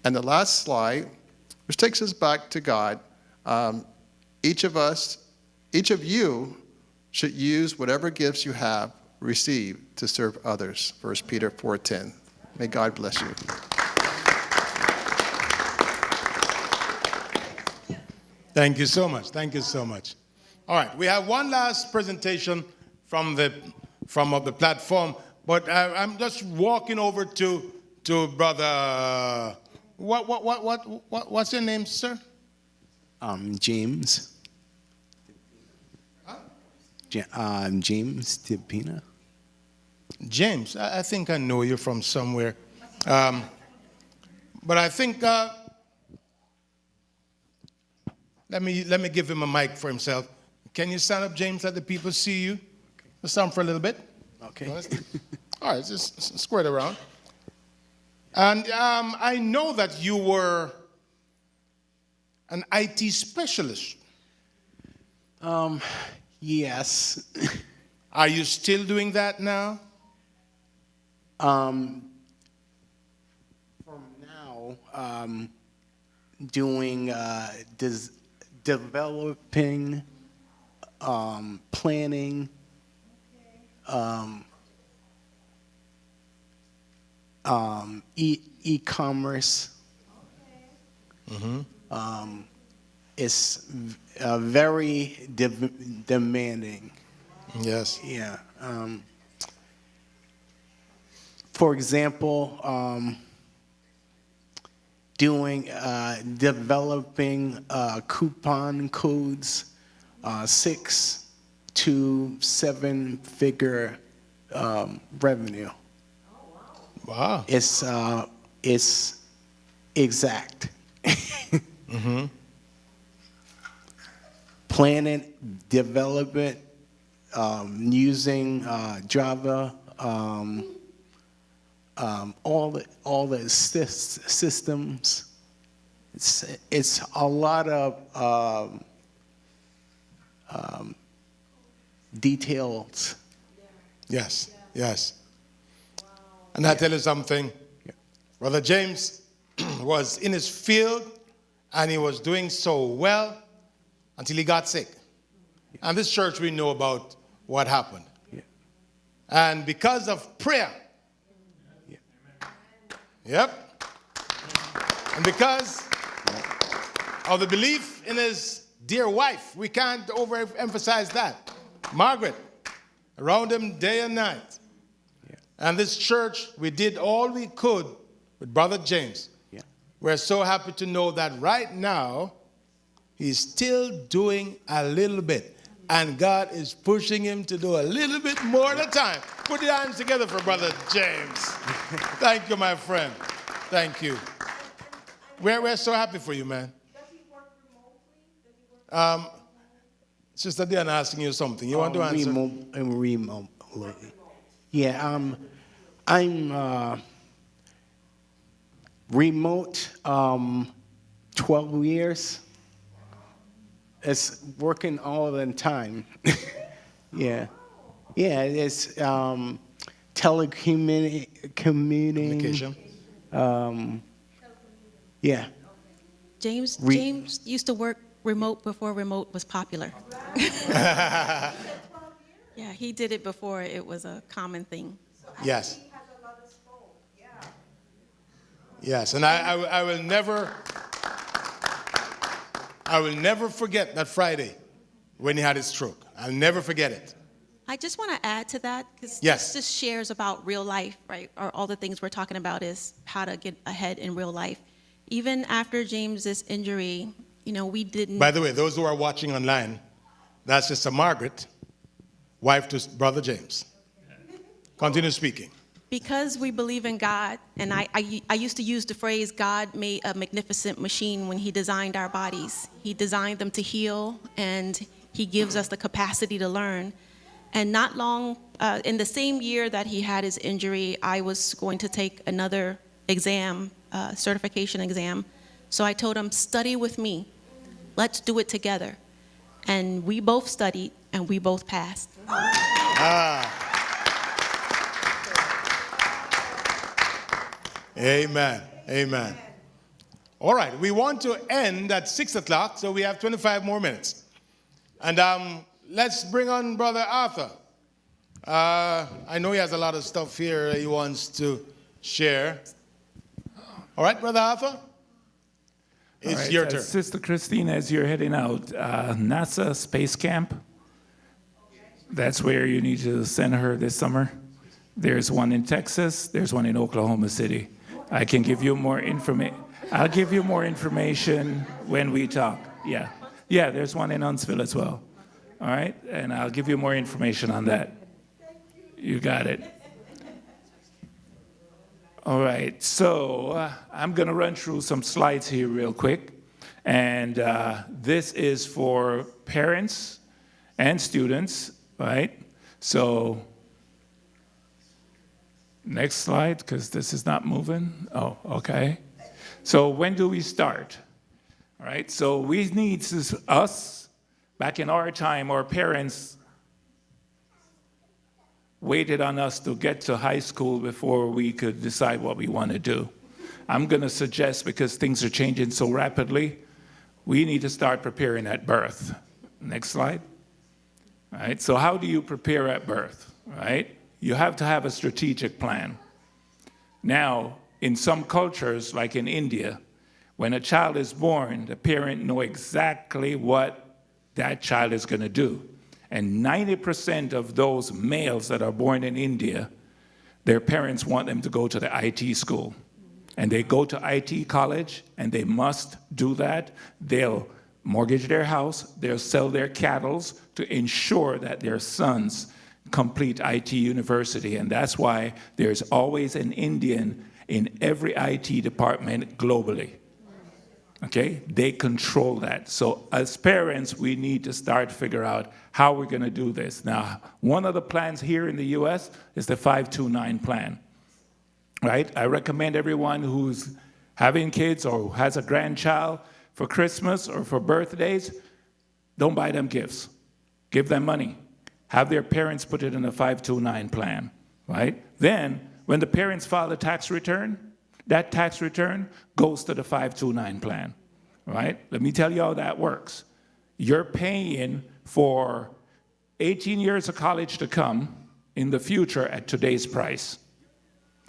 And the last slide, which takes us back to God, each of you should use whatever gifts you have received to serve others. 1 Peter 4:10. May God bless you. Thank you so much. Thank you so much. All right, we have one last presentation from the platform, but I'm just walking over to Brother What's your name, sir? James. James Tipina. James, I think I know you from somewhere. But I think, let me give him a mic for himself. Can you stand up, James, let the people see you? Let's stand for a little bit. Okay. All right, just square it around. And I know that you were an IT specialist. Yes. Are you still doing that now? From now, doing developing, planning, e-commerce. It's very demanding. Yes. Yeah. For example, developing coupon codes, 6 to 7 figure revenue. Wow. It's exact. Planning, development, using Java, all the systems. It's a lot of details. Yes, yes. And I tell you something, Brother James was in his field and he was doing so well until he got sick. And this church, we know about what happened. And because of prayer, yep, and because of the belief in his dear wife, we can't overemphasize that, Margaret, around him day and night. And this church, we did all we could with Brother James. We're so happy to know that right now, he's still doing a little bit. And God is pushing him to do a little bit more at a time. Put your hands together for Brother James. Thank you, my friend. Thank you. We're so happy for you, man. Does he work remotely? Sister Diana asking you something. You want to answer? Remotely. Yeah, I'm remote 12 years. It's working all the time. Yeah. Yeah, it's Communication. Yeah. James used to work remote before remote was popular. Yeah, he did it before it was a common thing. Yes. Yes, and I will never forget that Friday when he had his stroke. I'll never forget it. I just want to add to that because Yes. this just shares about real life, right? Or all the things we're talking about is how to get ahead in real life. Even after James's injury, we didn't. By the way, those who are watching online, that's Sister Margaret, wife to Brother James. Continue speaking. Because we believe in God, and I used to use the phrase, God made a magnificent machine when he designed our bodies. He designed them to heal, and he gives us the capacity to learn. And not long, in the same year that he had his injury, I was going to take another exam, certification exam. So I told him, study with me. Let's do it together. And we both studied, and we both passed. Amen. Amen. All right, we want to end at 6 o'clock, so we have 25 more minutes. And let's bring on Brother Arthur. I know he has a lot of stuff here he wants to share. All right, Brother Arthur? It's All right, your turn. Sister Christine, as you're heading out, NASA Space Camp, that's where you need to send her this summer. There's one in Texas, there's one in Oklahoma City. I can give you more information. I'll give you more information when we talk. Yeah. Yeah, there's one in Huntsville as well. All right? And I'll give you more information on that. You got it. All right. So I'm going to run through some slides here real quick. And this is for parents and students, right? So next slide, because this is not moving. Oh, okay. So when do we start? All right, so we need us, back in our time, our parents waited on us to get to high school before we could decide what we want to do. I'm going to suggest, because things are changing so rapidly, we need to start preparing at birth. Next slide. All right, so how do you prepare at birth? All right, you have to have a strategic plan. Now, in some cultures, like in India, when a child is born, the parent knows exactly what that child is going to do. And 90% of those males that are born in India, their parents want them to go to the IT school. And they go to IT college, and they must do that. They'll mortgage their house, they'll sell their cattle to ensure that their sons complete IT university. And that's why there's always an Indian in every IT department globally. Okay? They control that. So as parents, we need to start to figure out how we're going to do this. Now, one of the plans here in the U.S. is the 529 plan. Right? I recommend everyone who's having kids or has a grandchild for Christmas or for birthdays, don't buy them gifts. Give them money. Have their parents put it in a 529 plan. Right? Then, when the parents file a tax return, that tax return goes to the 529 plan, right? Let me tell you how that works. You're paying for 18 years of college to come in the future at today's price.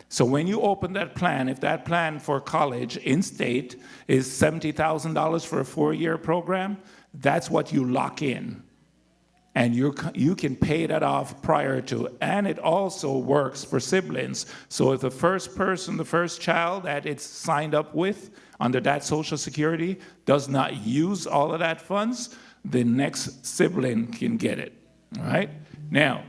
So when you open that plan, if that plan for college in state is $70,000 for a 4-year program, that's what you lock in. And you can pay that off prior to. And it also works for siblings. So if the first person, the first child that it's signed up with under that Social Security does not use all of that funds, the next sibling can get it. All right? Now,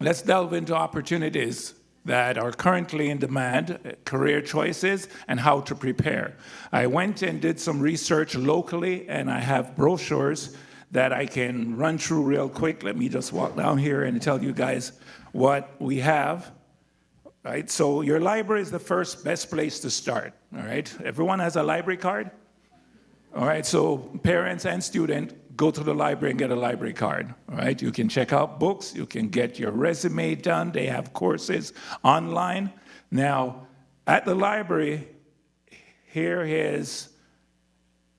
let's delve into opportunities that are currently in demand, career choices, and how to prepare. I went and did some research locally, and I have brochures that I can run through real quick. Let me just walk down here and tell you guys what we have. Right? So your library is the first best place to start. All right? Everyone has a library card? All right, so parents and students, go to the library and get a library card. All right? You can check out books. You can get your resume done. They have courses online. Now, at the library, here is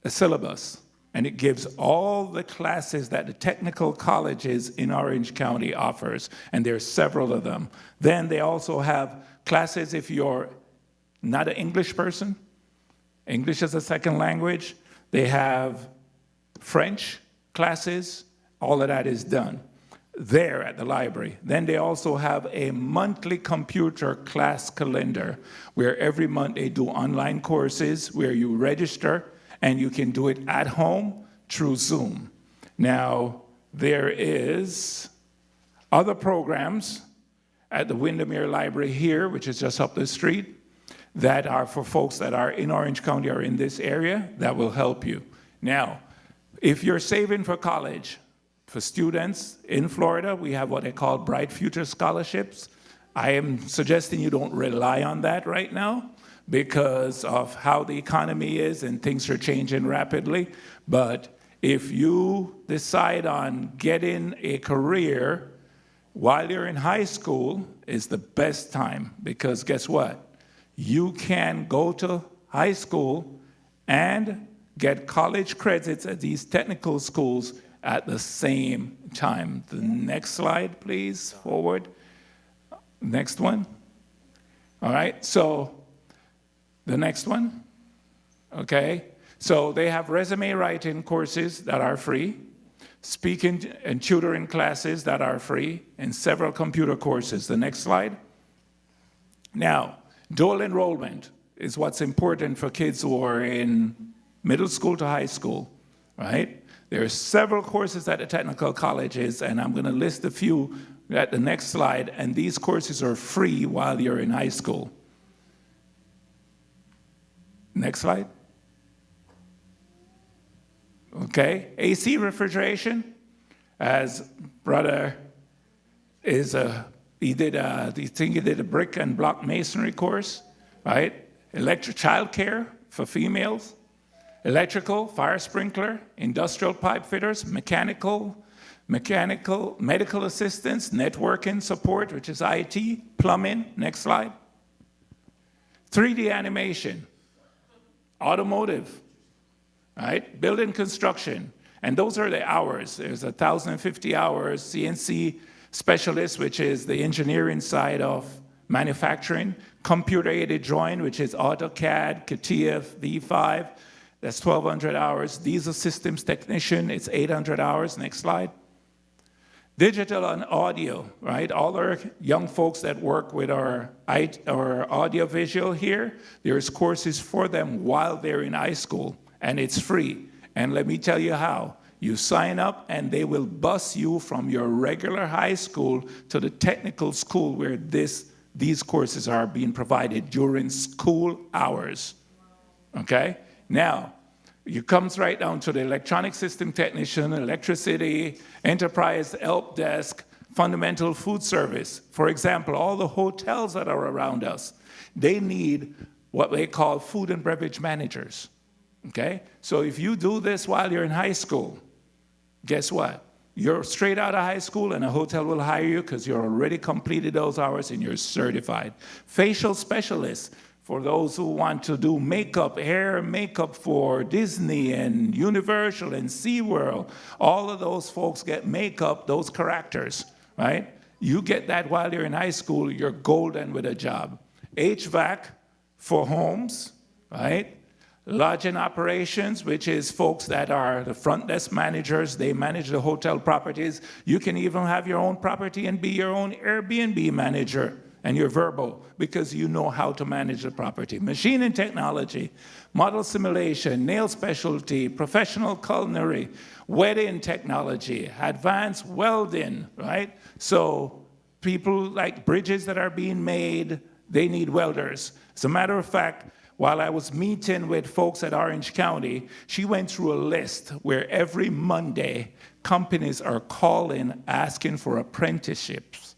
a syllabus. And it gives all the classes that the technical colleges in Orange County offers, and there's several of them. Then they also have classes if you're not an English person, English as a second language. They have French classes. All of that is done there at the library. Then they also have a monthly computer class calendar where every month they do online courses where you register, and you can do it at home through Zoom. Now, there is other programs at the Windermere Library here, which is just up the street, that are for folks that are in Orange County or in this area that will help you. Now, if you're saving for college, for students in Florida, we have what they call Bright Future Scholarships. I am suggesting you don't rely on that right now, because of how the economy is and things are changing rapidly. But if you decide on getting a career while you're in high school, is the best time, because guess what? You can go to high school and get college credits at these technical schools at the same time. The next slide, please, forward. Next one. All right, so the next one, okay? So they have resume writing courses that are free, speaking and tutoring classes that are free, and several computer courses. The next slide. Now, dual enrollment. is what's important for kids who are in middle school to high school, right? There are several courses at the technical colleges, and I'm going to list a few at the next slide, and these courses are free while you're in high school. Next slide. Okay, AC refrigeration, as brother is he did a brick and block masonry course, right? Child care for females, electrical, fire sprinkler, industrial pipe fitters, mechanical, medical assistance, networking support, which is IT, plumbing, next slide. 3D animation, automotive, right? Building construction, and those are the hours. There's 1,050 hours, CNC specialist, which is the engineering side of manufacturing, computer-aided drawing, which is AutoCAD, CATIA, V5, that's 1,200 hours. Diesel systems technician, it's 800 hours. Next slide. Digital and audio, right? All our young folks that work with our audio-visual here, there's courses for them while they're in high school, and it's free. And let me tell you how. You sign up, and they will bus you from your regular high school to the technical school where these courses are being provided during school hours, okay? Now, it comes right down to the electronic system technician, electricity, enterprise help desk, fundamental food service. For example, all the hotels that are around us, they need what they call food and beverage managers, okay? So if you do this while you're in high school, guess what? You're straight out of high school and a hotel will hire you because you're already completed those hours and you're certified. Facial specialists, for those who want to do makeup, hair and makeup for Disney and Universal and SeaWorld, all of those folks get makeup, those characters, right? You get that while you're in high school, you're golden with a job. HVAC for homes, right? Lodging operations, which is folks that are the front desk managers, they manage the hotel properties. You can even have your own property and be your own Airbnb manager, and you're verbal because you know how to manage the property. Machine and technology, model simulation, nail specialty, professional culinary, wedding technology, advanced welding, right? So people like bridges that are being made, they need welders. As a matter of fact, while I was meeting with folks at Orange County, she went through a list where every Monday, companies are calling, asking for apprenticeships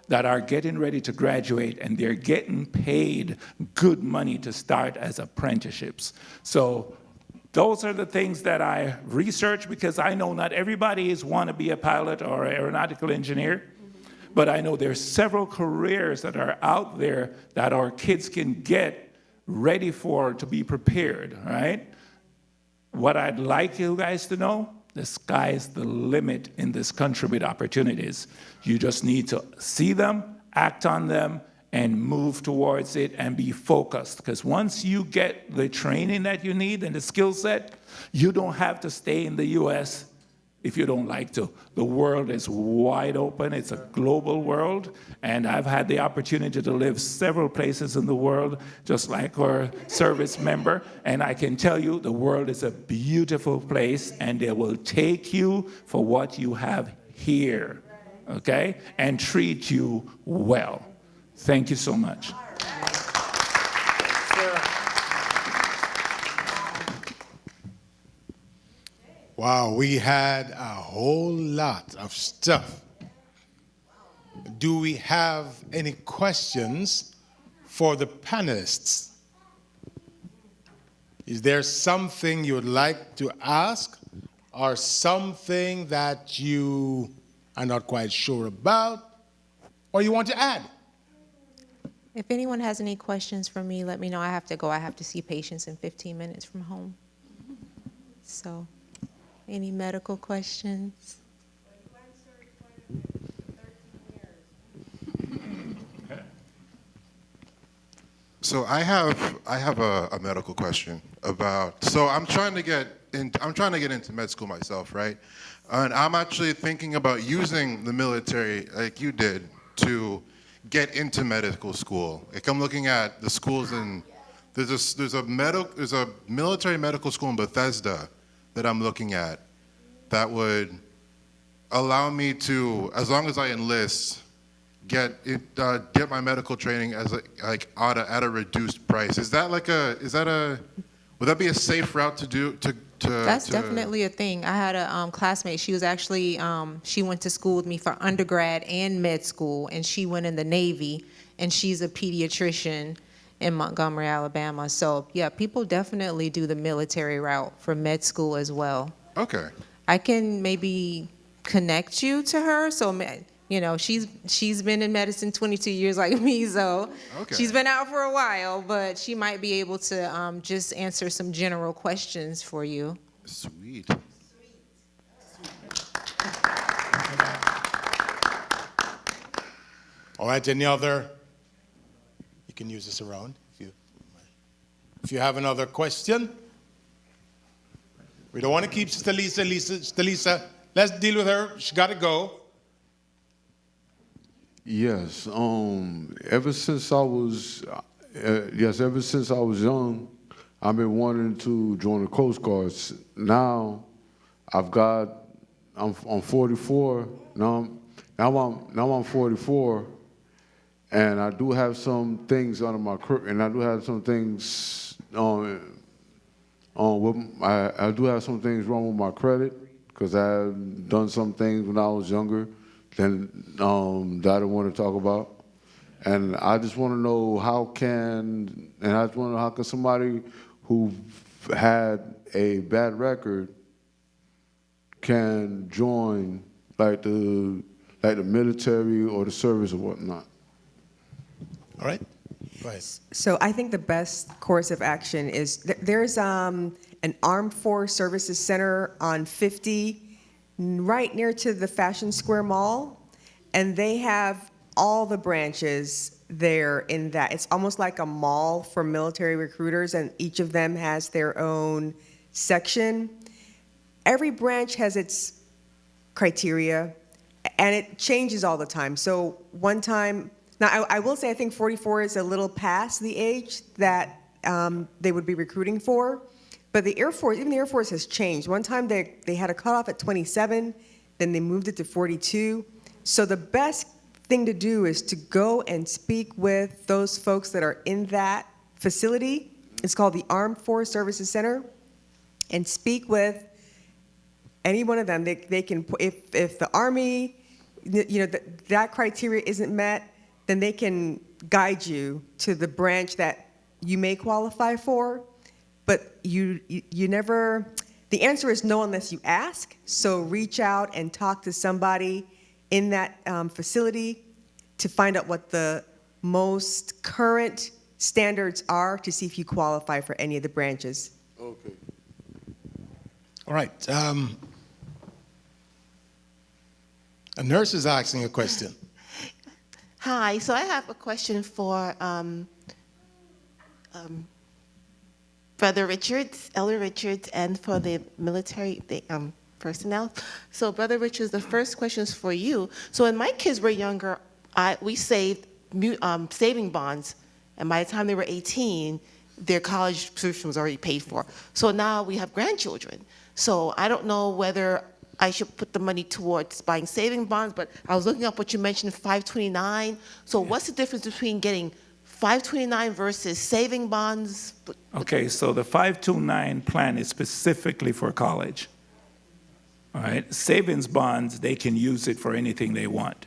that are getting ready to graduate, and they're getting paid good money to start as apprenticeships. So those are the things that I research, because I know not everybody want to be a pilot or an aeronautical engineer, but I know there's several careers that are out there that our kids can get ready for, to be prepared, right? What I'd like you guys to know, the sky's the limit in this country with opportunities. You just need to see them, act on them, and move towards it and be focused. Because once you get the training that you need and the skill set, you don't have to stay in the US if you don't like to. The world is wide open. It's a global world. And I've had the opportunity to live several places in the world, just like our service member. And I can tell you, the world is a beautiful place, and they will take you for what you have here, okay? And treat you well. Thank you so much. Wow, we had a whole lot of stuff. Do we have any questions for the panelists? Is there something you would like to ask, or something that you are not quite sure about, or you want to add? If anyone has any questions for me, let me know. I have to go. I have to see patients in 15 minutes from home. So, any medical questions? So I have a medical question about. So I'm trying to get into med school myself, right? And I'm actually thinking about using the military, like you did, to get into medical school. Like I'm looking at the schools in there's a military medical school in Bethesda that I'm looking at that would allow me to, as long as I enlist, get my medical training at a reduced price. Would that be a safe route to do? That's definitely a thing. I had a classmate. She was actually, she went to school with me for undergrad and med school, and she went in the Navy, and she's a pediatrician in Montgomery, Alabama. So yeah, people definitely do the military route for med school as well. Okay. I can maybe connect you to her. So, you know, she's been in medicine 22 years like me, so Okay. she's been out for a while, but she might be able to just answer some general questions for you. Sweet. All right, any other? You can use this around if you have another question. We don't want to keep Sister Lisa. Let's deal with her. She got to go. Yes. Ever since I was young, I've been wanting to join the Coast Guard. Now, I'm 44. Now I'm 44, and I do have some things under my and I do have some things I do have some things wrong with my credit because I've done some things when I was younger that I don't want to talk about. And I just want to know how can somebody who had a bad record can join like the military or the service or whatnot. All right. Go ahead. So I think the best course of action is there's an Armed Force Services Center on 50 right near to the Fashion Square Mall, and they have all the branches there in that. It's almost like a mall for military recruiters, and each of them has their own section. Every branch has its criteria, and it changes all the time. So one time, now I will say I think 44 is a little past the age that they would be recruiting for, but the Air Force, even the Air Force has changed. One time they had a cutoff at 27, then they moved it to 42. So the best thing to do is to go and speak with those folks that are in that facility. It's called the Armed Force Services Center, and speak with any one of them. They can, if the Army, that criteria isn't met, then they can guide you to the branch that you may qualify for. But you never, the answer is no unless you ask. So reach out and talk to somebody in that facility to find out what the most current standards are to see if you qualify for any of the branches. Okay. All right. A nurse is asking a question. Hi, so I have a question for Brother Richards, Elder Richards, and for the military personnel. So Brother Richards, the first question is for you. So when my kids were younger, we saved saving bonds, and by the time they were 18, their college tuition was already paid for. So now we have grandchildren. So I don't know whether I should put the money towards buying saving bonds, but I was looking up what you mentioned, 529. So what's the difference between getting 529 versus saving bonds? Okay, so the 529 plan is specifically for college. All right, savings bonds, they can use it for anything they want.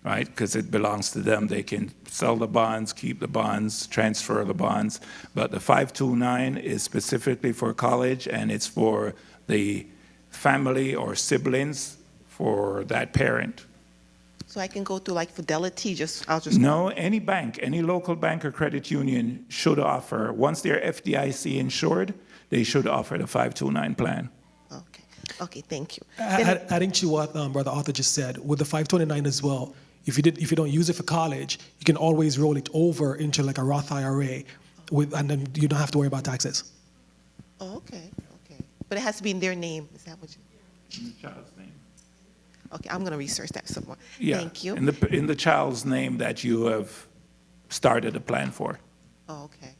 Right, because it belongs to them. They can sell the bonds, keep the bonds, transfer the bonds. But the 529 is specifically for college, and it's for the family or siblings for that parent. So I can go through like Fidelity, No, any bank, any local bank or credit union should offer, once they're FDIC insured, they should offer the 529 plan. Okay, thank you. Adding to what Brother Arthur just said, with the 529 as well, if you don't use it for college, you can always roll it over into like a Roth IRA, and then you don't have to worry about taxes. Oh, okay. But it has to be in their name. Is that what you? In the child's name. Okay, I'm going to research that some more. Yeah, Thank you. in the child's name that you have started a plan for. Oh, okay.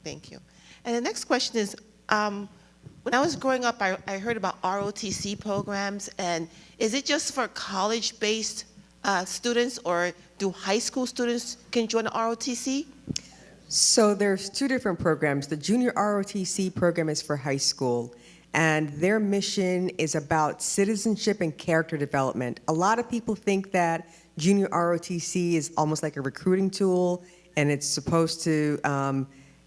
Thank you. And the next question is, when I was growing up, I heard about ROTC programs, and is it just for college-based students, or do high school students can join the ROTC? So there's two different programs. The junior ROTC program is for high school, and their mission is about citizenship and character development. A lot of people think that junior ROTC is almost like a recruiting tool, and it's supposed to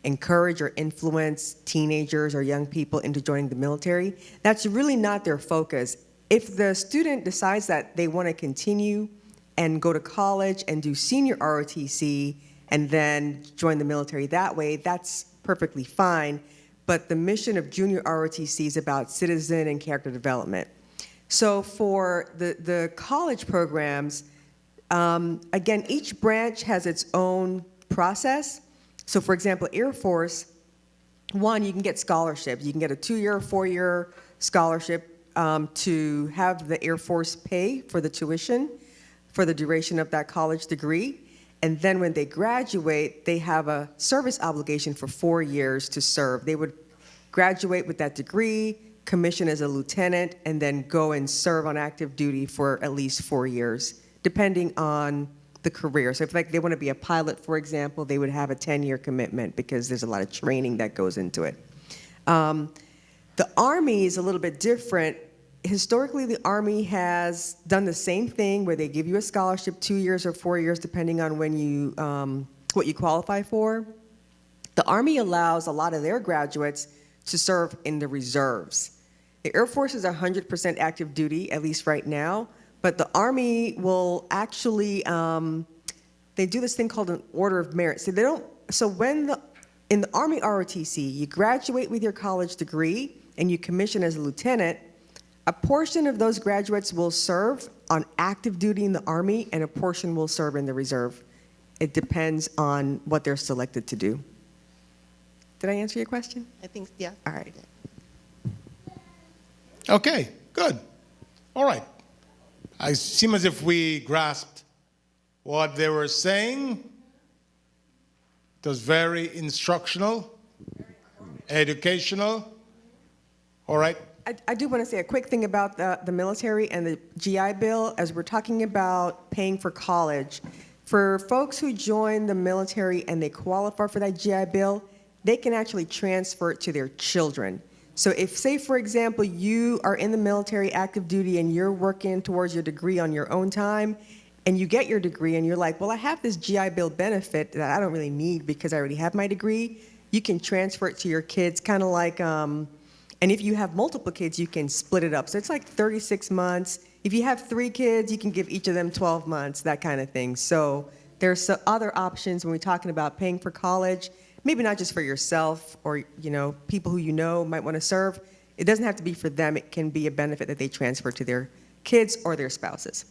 encourage or influence teenagers or young people into joining the military. That's really not their focus. If the student decides that they want to continue and go to college and do senior ROTC and then join the military that way, that's perfectly fine. But the mission of junior ROTC is about citizen and character development. So for the college programs, again, each branch has its own process. So for example, Air Force, one, you can get scholarships. You can get a 2-year or 4-year scholarship to have the Air Force pay for the tuition for the duration of that college degree. And then when they graduate, they have a service obligation for 4 years to serve. They would graduate with that degree, commission as a lieutenant, and then go and serve on active duty for at least 4 years, depending on the career. So if like they want to be a pilot, for example, they would have a 10-year commitment because there's a lot of training that goes into it. The Army is a little bit different. Historically, the Army has done the same thing where they give you a scholarship 2 years or 4 years, depending on when you, what you qualify for. The Army allows a lot of their graduates to serve in the reserves. The Air Force is 100% active duty, at least right now, but the Army will actually, they do this thing called an order of merit. So they don't, so when in the Army ROTC, you graduate with your college degree and you commission as a lieutenant, a portion of those graduates will serve on active duty in the Army and a portion will serve in the reserve. It depends on what they're selected to do. Did I answer your question? I think, yeah. All right. Okay, good. All right. I seem as if we grasped what they were saying. It was very instructional, educational. All right. I do want to say a quick thing about the military and the GI Bill. As we're talking about paying for college, for folks who join the military and they qualify for that GI Bill, they can actually transfer it to their children. So if, say, for example, you are in the military active duty and you're working towards your degree on your own time, and you get your degree and you're like, well, I have this GI Bill benefit that I don't really need because I already have my degree, you can transfer it to your kids, kind of like, and if you have multiple kids, you can split it up. So it's like 36 months. If you have 3 kids, you can give each of them 12 months, that kind of thing. So there's other options when we're talking about paying for college. Maybe not just for yourself or, you know, people who you know might want to serve. It doesn't have to be for them. It can be a benefit that they transfer to their kids or their spouses.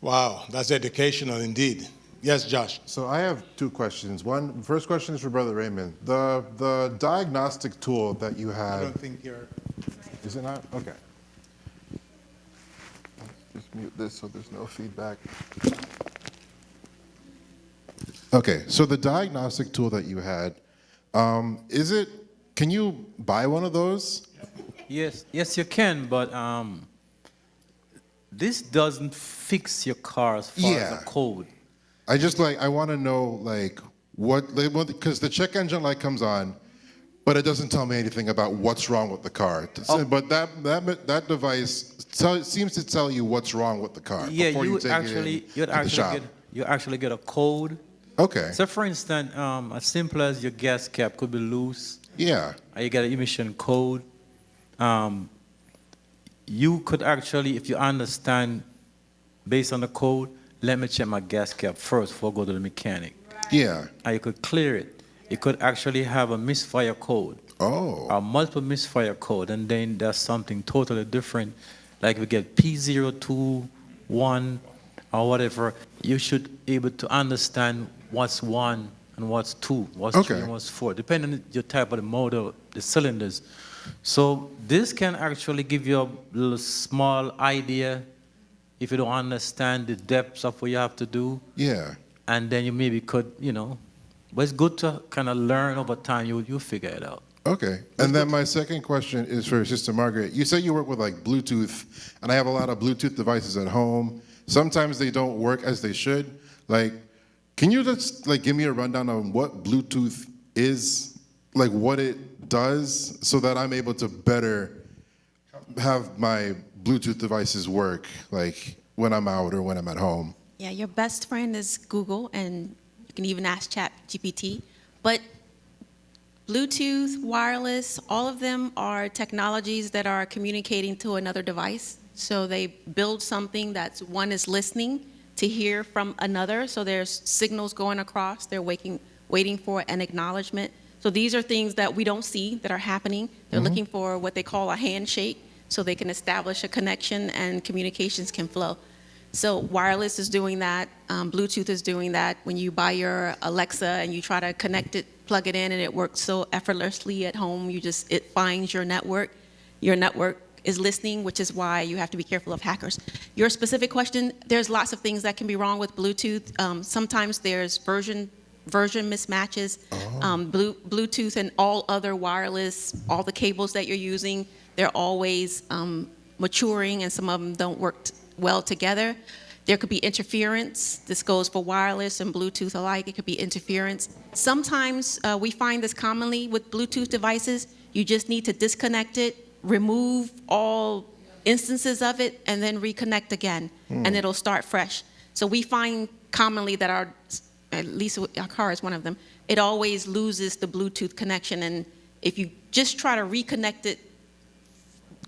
Wow, that's educational indeed. Yes, Josh. So I have 2 questions. First question is for Brother Raymond. The diagnostic tool that you had. I don't think you're. Is it not? Okay. Just mute this so there's no feedback. Okay, so the diagnostic tool that you had, can you buy one of those? Yes, you can, but this doesn't fix your car as far as the code. I want to know, because the check engine light comes on, but it doesn't tell me anything about what's wrong with the car. But that device seems to tell you what's wrong with the car before you take it to the shop. You actually get a code. Okay. So for instance, as simple as your gas cap could be loose. Yeah. You get an emission code. You could actually, if you understand, based on the code, let me check my gas cap first before I go to the mechanic. Yeah. And you could clear it. You could actually have a misfire code. Oh. Or multiple misfire code, and then there's something totally different. Like we get P021 or whatever, you should be able to understand what's 1 and what's 2, what's 3 and what's 4, depending on your type of the motor, the cylinders. So this can actually give you a little small idea if you don't understand the depths of what you have to do. Yeah. And then you maybe could, But it's good to kind of learn over time. You figure it out. Okay. And then my second question is for Sister Margaret. You say you work with like Bluetooth, and I have a lot of Bluetooth devices at home. Sometimes they don't work as they should. Like, can you just like give me a rundown on what Bluetooth is, like what it does, so that I'm able to better have my Bluetooth devices work, like when I'm out or when I'm at home? Yeah, your best friend is Google, and you can even ask ChatGPT. But Bluetooth, wireless, all of them are technologies that are communicating to another device. So they build something that's one is listening to hear from another. So there's signals going across. They're waiting for an acknowledgement. So these are things that we don't see that are happening. They're looking for what they call a handshake, so they can establish a connection and communications can flow. So wireless is doing that. Bluetooth is doing that. When you buy your Alexa and you try to connect it, plug it in, and it works so effortlessly at home, it finds your network. Your network is listening, which is why you have to be careful of hackers. Your specific question, there's lots of things that can be wrong with Bluetooth. Sometimes there's version mismatches. Bluetooth and all other wireless, all the cables that you're using, they're always maturing, and some of them don't work well together. There could be interference. This goes for wireless and Bluetooth alike. It could be interference. Sometimes we find this commonly with Bluetooth devices. You just need to disconnect it, remove all instances of it, and then reconnect again, and it'll start fresh. So we find commonly that at least our car is one of them, it always loses the Bluetooth connection. And if you just try to reconnect it,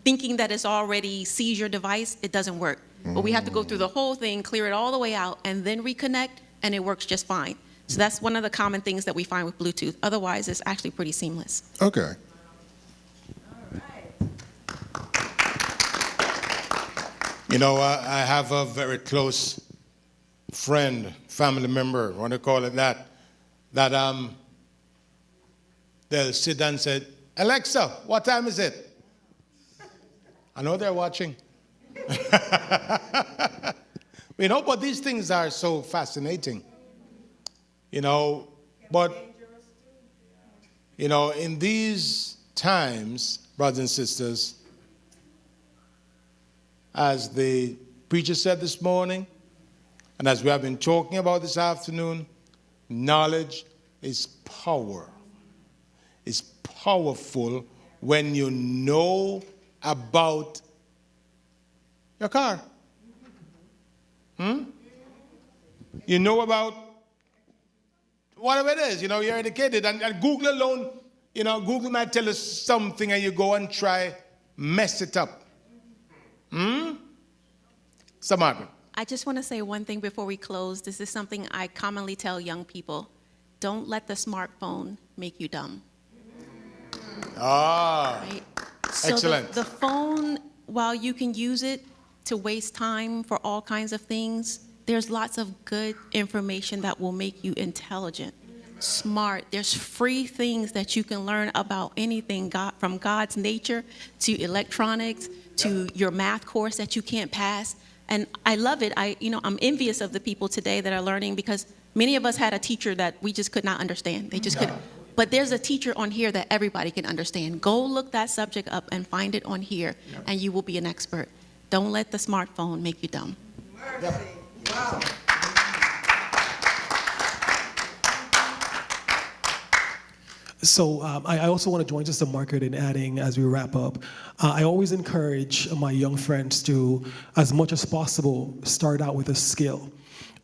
thinking that it's already seized your device, it doesn't work. But we have to go through the whole thing, clear it all the way out, and then reconnect, and it works just fine. So that's one of the common things that we find with Bluetooth. Otherwise, it's actually pretty seamless. Okay. You know, I have a very close friend, family member, want to call it that they'll sit and say, Alexa, what time is it? I know they're watching. You know, but these things are so fascinating. You know, but, you know, in these times, brothers and sisters, as the preacher said this morning, and as we have been talking about this afternoon, knowledge is power. It's powerful when you know about your car. You know about whatever it is, you know, you're educated. And Google alone, you know, Google might tell us something and you go and try, mess it up. So, Margaret. I just want to say one thing before we close. This is something I commonly tell young people. Don't let the smartphone make you dumb. Right? Excellent. So the phone, while you can use it to waste time for all kinds of things, there's lots of good information that will make you intelligent, smart. There's free things that you can learn about anything, from God's nature to electronics to your math course that you can't pass. And I love it. I'm envious of the people today that are learning, because many of us had a teacher that we just could not understand. They just couldn't. But there's a teacher on here that everybody can understand. Go look that subject up and find it on here, and you will be an expert. Don't let the smartphone make you dumb. Wow. So I also want to join Sister Margaret in adding, as we wrap up, I always encourage my young friends to, as much as possible, start out with a skill.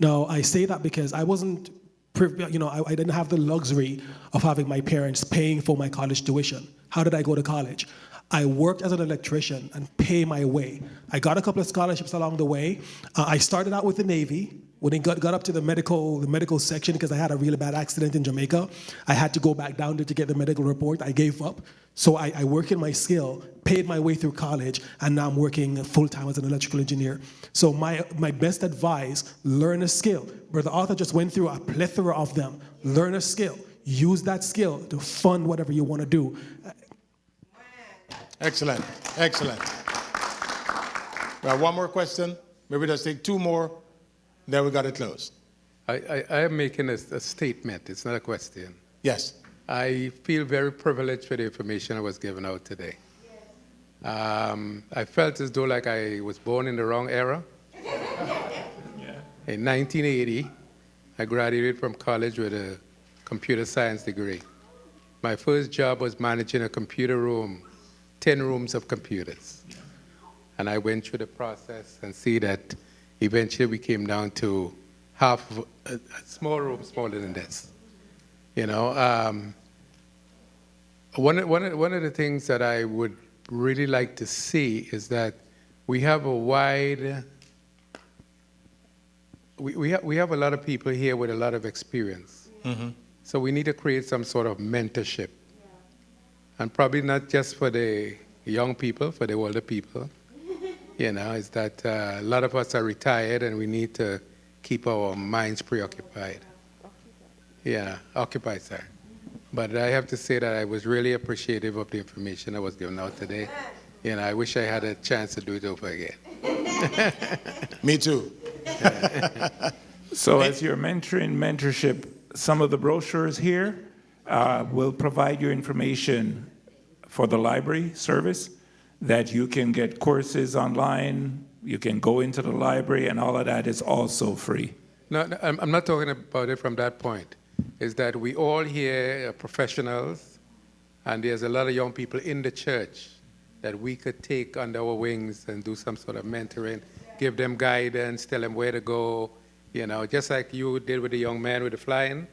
Now, I say that because I wasn't, I didn't have the luxury of having my parents paying for my college tuition. How did I go to college? I worked as an electrician and pay my way. I got a couple of scholarships along the way. I started out with the Navy. When it got up to the medical section, because I had a really bad accident in Jamaica, I had to go back down there to get the medical report. I gave up. So I worked in my skill, paid my way through college, and now I'm working full-time as an electrical engineer. So my best advice, learn a skill. Brother Arthur just went through a plethora of them. Learn a skill. Use that skill to fund whatever you want to do. Excellent. Excellent. We have one more question. Maybe let's take two more. Then we got to close. I am making a statement. It's not a question. Yes. I feel very privileged for the information I was given out today. I felt as though like I was born in the wrong era. In 1980, I graduated from college with a computer science degree. My first job was managing a computer room, 10 rooms of computers. And I went through the process and see that eventually we came down to half of a small room smaller than this. You know, one of the things that I would really like to see is that we have a wide, we have a lot of people here with a lot of experience. Mm-hmm. So we need to create some sort of mentorship. And probably not just for the young people, for the older people. You know, is that a lot of us are retired and we need to keep our minds preoccupied. Yeah, occupied, sir. But I have to say that I was really appreciative of the information I was given out today. You know, I wish I had a chance to do it over again. Me too. So as you're mentoring mentorship, some of the brochures here will provide you information for the library service that you can get courses online, you can go into the library, and all of that is also free. No, I'm not talking about it from that point. Is that we all here are professionals, and there's a lot of young people in the church that we could take under our wings and do some sort of mentoring, give them guidance, tell them where to go, you know, just like you did with the young man with the flying,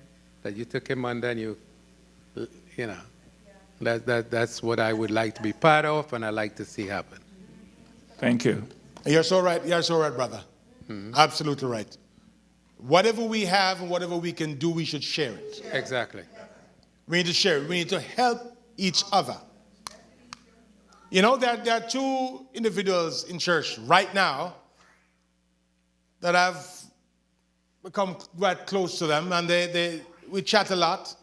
that you took him under and you know, that's what I would like to be part of and I like to see happen. Thank you. You're so right. You're so right, brother. Mm-hmm. Absolutely right. Whatever we have and whatever we can do, we should share it. Exactly. We need to share it. We need to help each other. You know, there are two individuals in church right now that I've become quite close to them, and we chat a lot.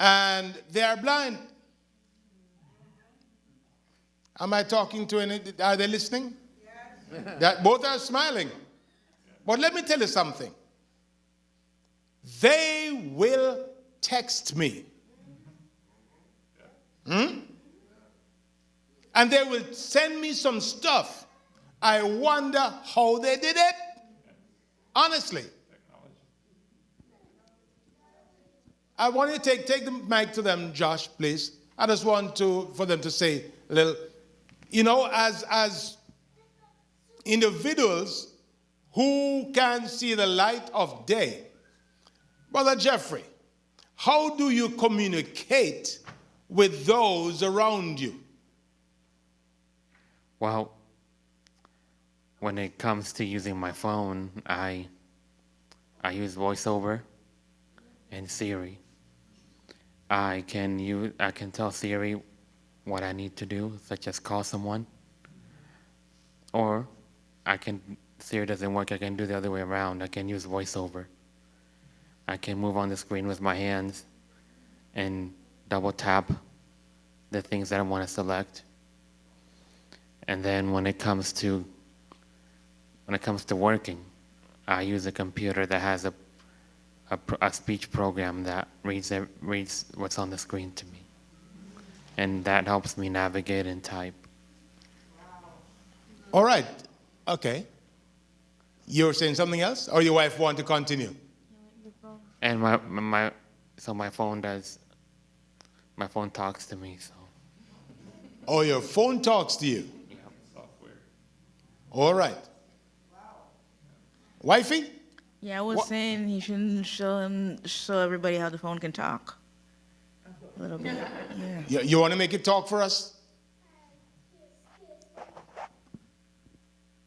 And they are blind. Am I talking to any? Are they listening? Yes. Both are smiling. But let me tell you something. They will text me. And they will send me some stuff. I wonder how they did it. Honestly. I want you to take the mic to them, Josh, please. I just want for them to say a little, you know, as individuals who can see the light of day. Brother Jeffrey, how do you communicate with those around you? Well, when it comes to using my phone, I use VoiceOver and Siri. I can tell Siri what I need to do, such as call someone. Or Siri doesn't work, I can do the other way around. I can use VoiceOver. I can move on the screen with my hands and double tap the things that I want to select. And then when it comes to working, I use a computer that has a speech program that reads what's on the screen to me. And that helps me navigate and type. All right. Okay. You're saying something else? Or your wife want to continue? And my phone talks to me, so. Oh, your phone talks to you? Yeah. All right. Wifey? Yeah, I was saying he shouldn't show everybody how the phone can talk. A little bit. Yeah. You want to make it talk for us?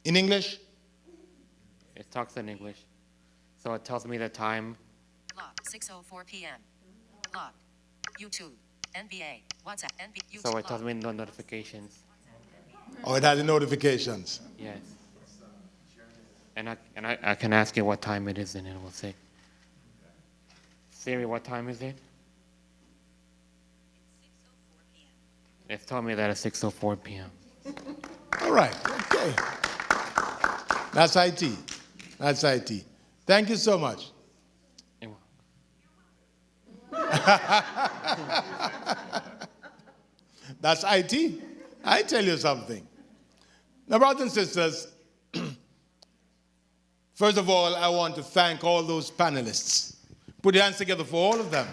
In English? It talks in English. So it tells me the time. Lock, 6:04 p.m. Lock, YouTube, NBA, WhatsApp, YouTube. So it tells me no notifications. Oh, it has the notifications. Yes. And I can ask it what time it is, and it will say, Siri, what time is it? It's telling me that it's 6:04 p.m. All right. Okay. That's IT. That's IT. Thank you so much. That's IT. I tell you something. Now, brothers and sisters, first of all, I want to thank all those panelists. Put your hands together for all of them.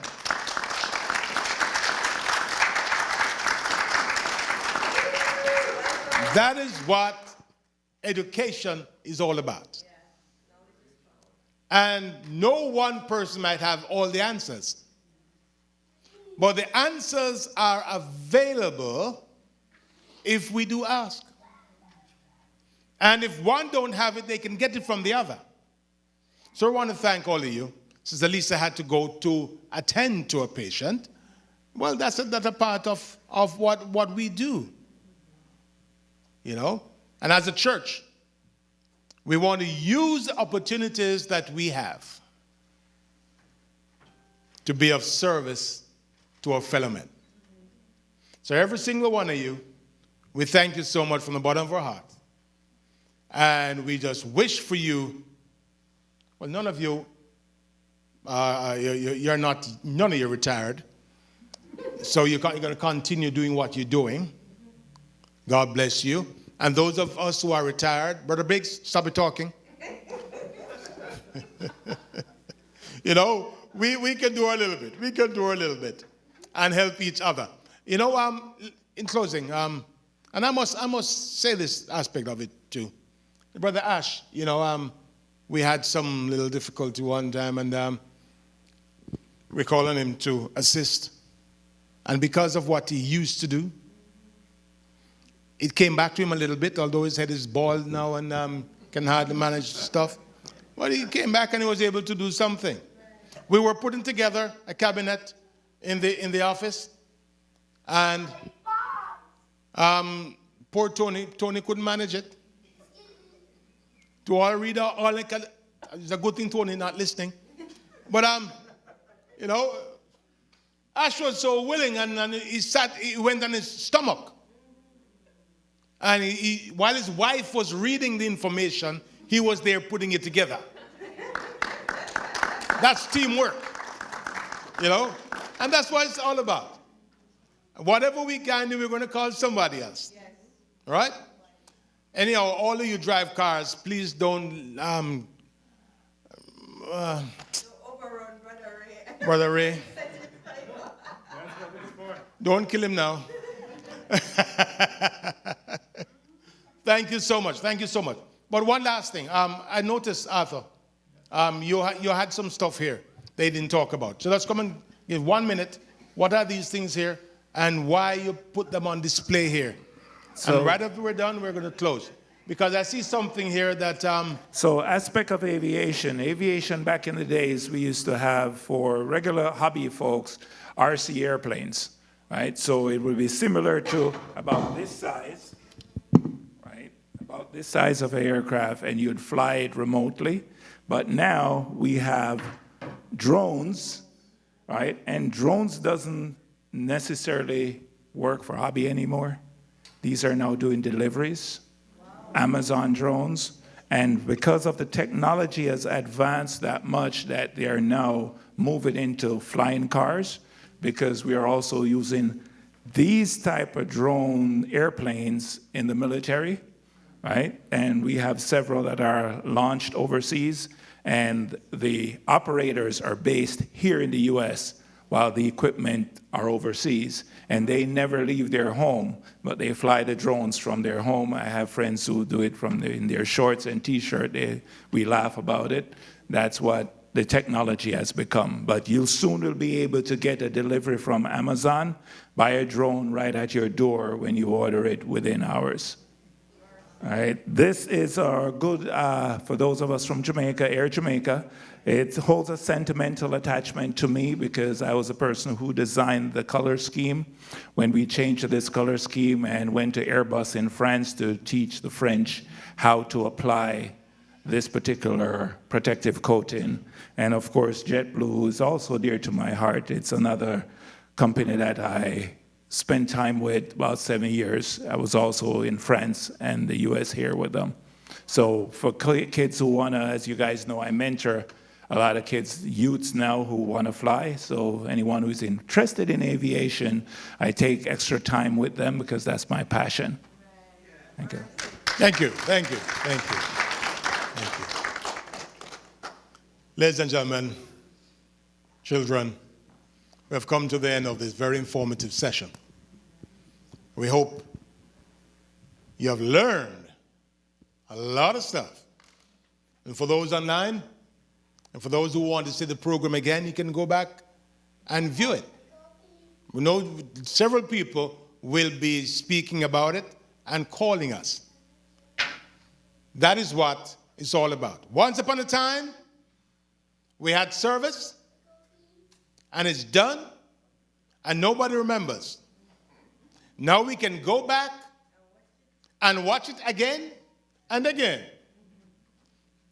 That is what education is all about. And no one person might have all the answers. But the answers are available if we do ask. And if one don't have it, they can get it from the other. So I want to thank all of you. Sister Lisa had to go to attend to a patient. Well, that's a part of what we do. You know? And as a church, we want to use the opportunities that we have to be of service to our fellow men. So every single one of you, we thank you so much from the bottom of our heart. And we just wish for you, well, none of you, none of you retired. So you're going to continue doing what you're doing. God bless you. And those of us who are retired, Brother Biggs, stop it talking. You know, we can do a little bit. We can do a little bit and help each other. You know, in closing, and I must say this aspect of it too. Brother Ash, you know, we had some little difficulty one time, and we're calling him to assist. And because of what he used to do, it came back to him a little bit, although his head is bald now and can hardly manage stuff. But he came back and he was able to do something. We were putting together a cabinet in the office, and poor Tony couldn't manage it. To all read all it's a good thing Tony not listening. But you know, Ash was so willing, and he went on his stomach. And while his wife was reading the information, he was there putting it together. That's teamwork, you know? And that's what it's all about. Whatever we can do, we're going to call somebody else. Yes. All right? Anyhow, all of you drive cars, please don't overrun Brother Ray. Brother Ray. Don't kill him now. Thank you so much. Thank you so much. But one last thing. I noticed, Arthur, you had some stuff here they didn't talk about. So let's come and give 1 minute. What are these things here and why you put them on display here? So, and right after we're done, we're going to close. Because I see something here that... So aspect of aviation back in the days, we used to have for regular hobby folks, RC airplanes, right? So it would be similar to about this size, right? About this size of an aircraft, and you'd fly it remotely. But now we have drones, right? And drones doesn't necessarily work for hobby anymore. These are now doing deliveries, Amazon drones. And because of the technology has advanced that much that they are now moving into flying cars, because we are also using these type of drone airplanes in the military, right? And we have several that are launched overseas, and the operators are based here in the US while the equipment are overseas, and they never leave their home, but they fly the drones from their home. I have friends who do it in their shorts and t-shirt. We laugh about it. That's what the technology has become. But you soon will be able to get a delivery from Amazon by a drone right at your door when you order it within hours. All right. This is our good, for those of us from Jamaica, Air Jamaica. It holds a sentimental attachment to me because I was the person who designed the color scheme when we changed to this color scheme and went to Airbus in France to teach the French how to apply this particular protective coating. And of course, JetBlue is also dear to my heart. It's another company that I spent time with about 7 years. I was also in France and the US here with them. So for kids who want to, as you guys know, I mentor a lot of kids, youths now who want to fly. So anyone who's interested in aviation, I take extra time with them because that's my passion. Thank you. Thank you, thank you, thank you, thank you. Ladies and gentlemen, children, we have come to the end of this very informative session. We hope you have learned a lot of stuff. And for those online, and for those who want to see the program again, you can go back and view it. We know several people will be speaking about it and calling us. That is what it's all about. Once upon a time, we had service, and it's done, and nobody remembers. Now we can go back and watch it again and again.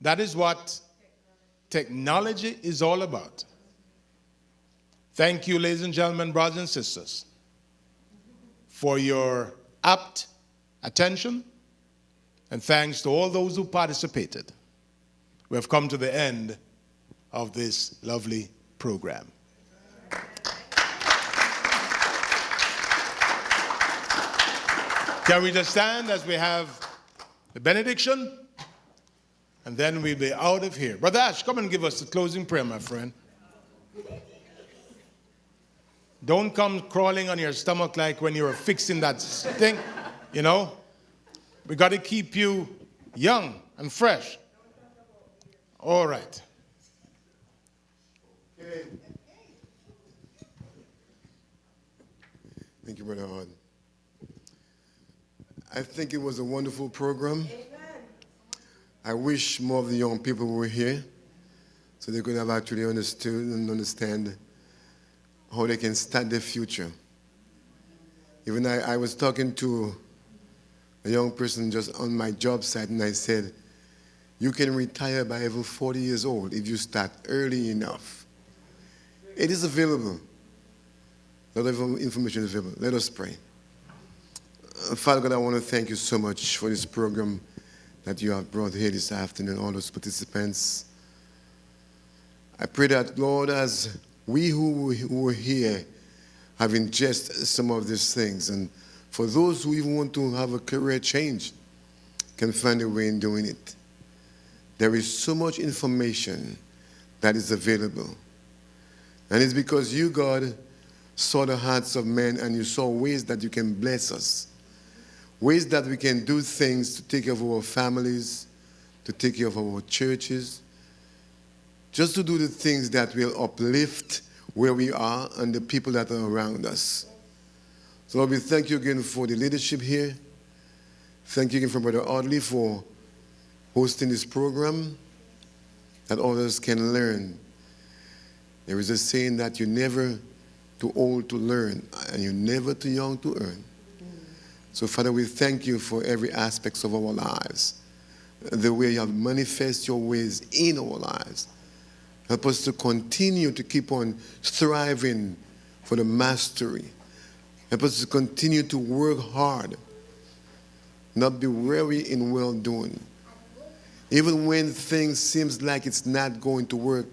That is what technology is all about. Thank you, ladies and gentlemen, brothers and sisters, for your apt attention, and thanks to all those who participated. We have come to the end of this lovely program. Can we just stand as we have the benediction? And then we'll be out of here. Brother Ash, come and give us the closing prayer, my friend. Don't come crawling on your stomach like when you were fixing that thing, you know. We got to keep you young and fresh. All right. Thank you, Brother Hard. I think it was a wonderful program. I wish more of the young people were here so they could have actually understood and understand how they can start their future. Even I was talking to a young person just on my job site, and I said, you can retire by even 40 years old if you start early enough. It is available. A lot of information is available. Let us pray. Father God, I want to thank you so much for this program that you have brought here this afternoon, all those participants. I pray that, Lord, as we who were here have ingested some of these things, and for those who even want to have a career change, can find a way in doing it. There is so much information that is available. And it's because you, God, saw the hearts of men, and you saw ways that you can bless us. Ways that we can do things to take care of our families, to take care of our churches, just to do the things that will uplift where we are and the people that are around us. So Lord, we thank you again for the leadership here. Thank you again for Brother Audley for hosting this program that others can learn. There is a saying that you're never too old to learn and you're never too young to earn. So, Father, we thank you for every aspect of our lives, the way you have manifested your ways in our lives. Help us to continue to keep on striving for the mastery. Help us to continue to work hard, not be weary in well-doing. Even when things seems like it's not going to work,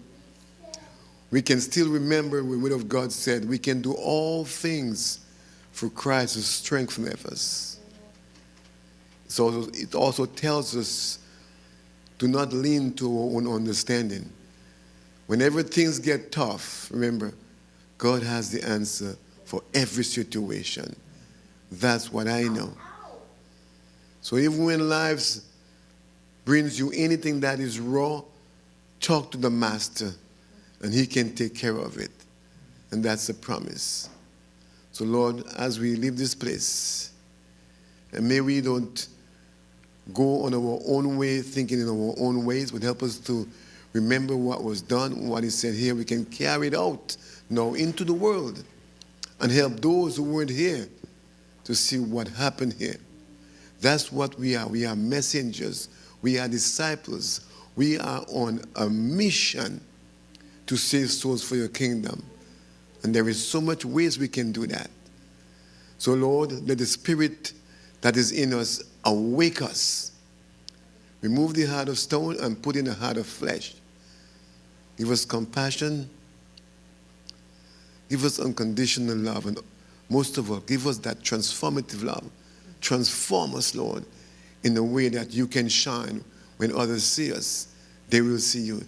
we can still remember what the Word of God said, we can do all things for Christ who strengtheneth us. So it also tells us to not lean to our own understanding. Whenever things get tough, remember, God has the answer for every situation. That's what I know. So even when life brings you anything that is raw, talk to the Master, and he can take care of it. And that's a promise. So Lord, as we leave this place, and may we don't go on our own way, thinking in our own ways, but help us to remember what was done, what is said here. We can carry it out now into the world and help those who weren't here to see what happened here. That's what we are. We are messengers. We are disciples. We are on a mission to save souls for your kingdom. And there is so much ways we can do that. So Lord, let the Spirit that is in us awake us. Remove the heart of stone and put in a heart of flesh. Give us compassion. Give us unconditional love. And most of all, give us that transformative love. Transform us, Lord, in a way that you can shine. When others see us, they will see you.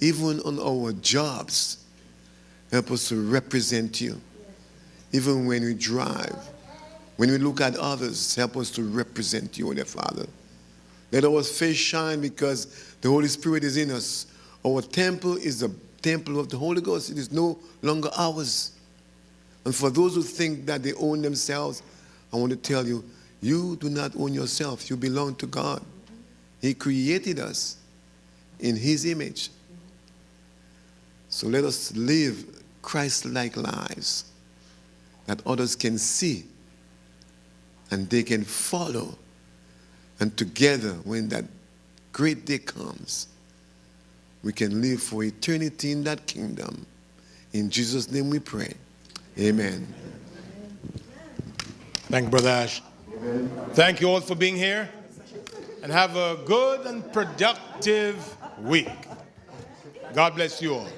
Even on our jobs, help us to represent you. Even when we drive, when we look at others, help us to represent you, dear Father. Let our face shine because the Holy Spirit is in us. Our temple is the temple of the Holy Ghost. It is no longer ours. And for those who think that they own themselves, I want to tell you, you do not own yourself. You belong to God. He created us in His image. So let us live Christ-like lives that others can see and they can follow. And together, when that great day comes, we can live for eternity in that kingdom. In Jesus' name we pray. Amen. Thank you, Brother Ash. Thank you all for being here. And have a good and productive week. God bless you all.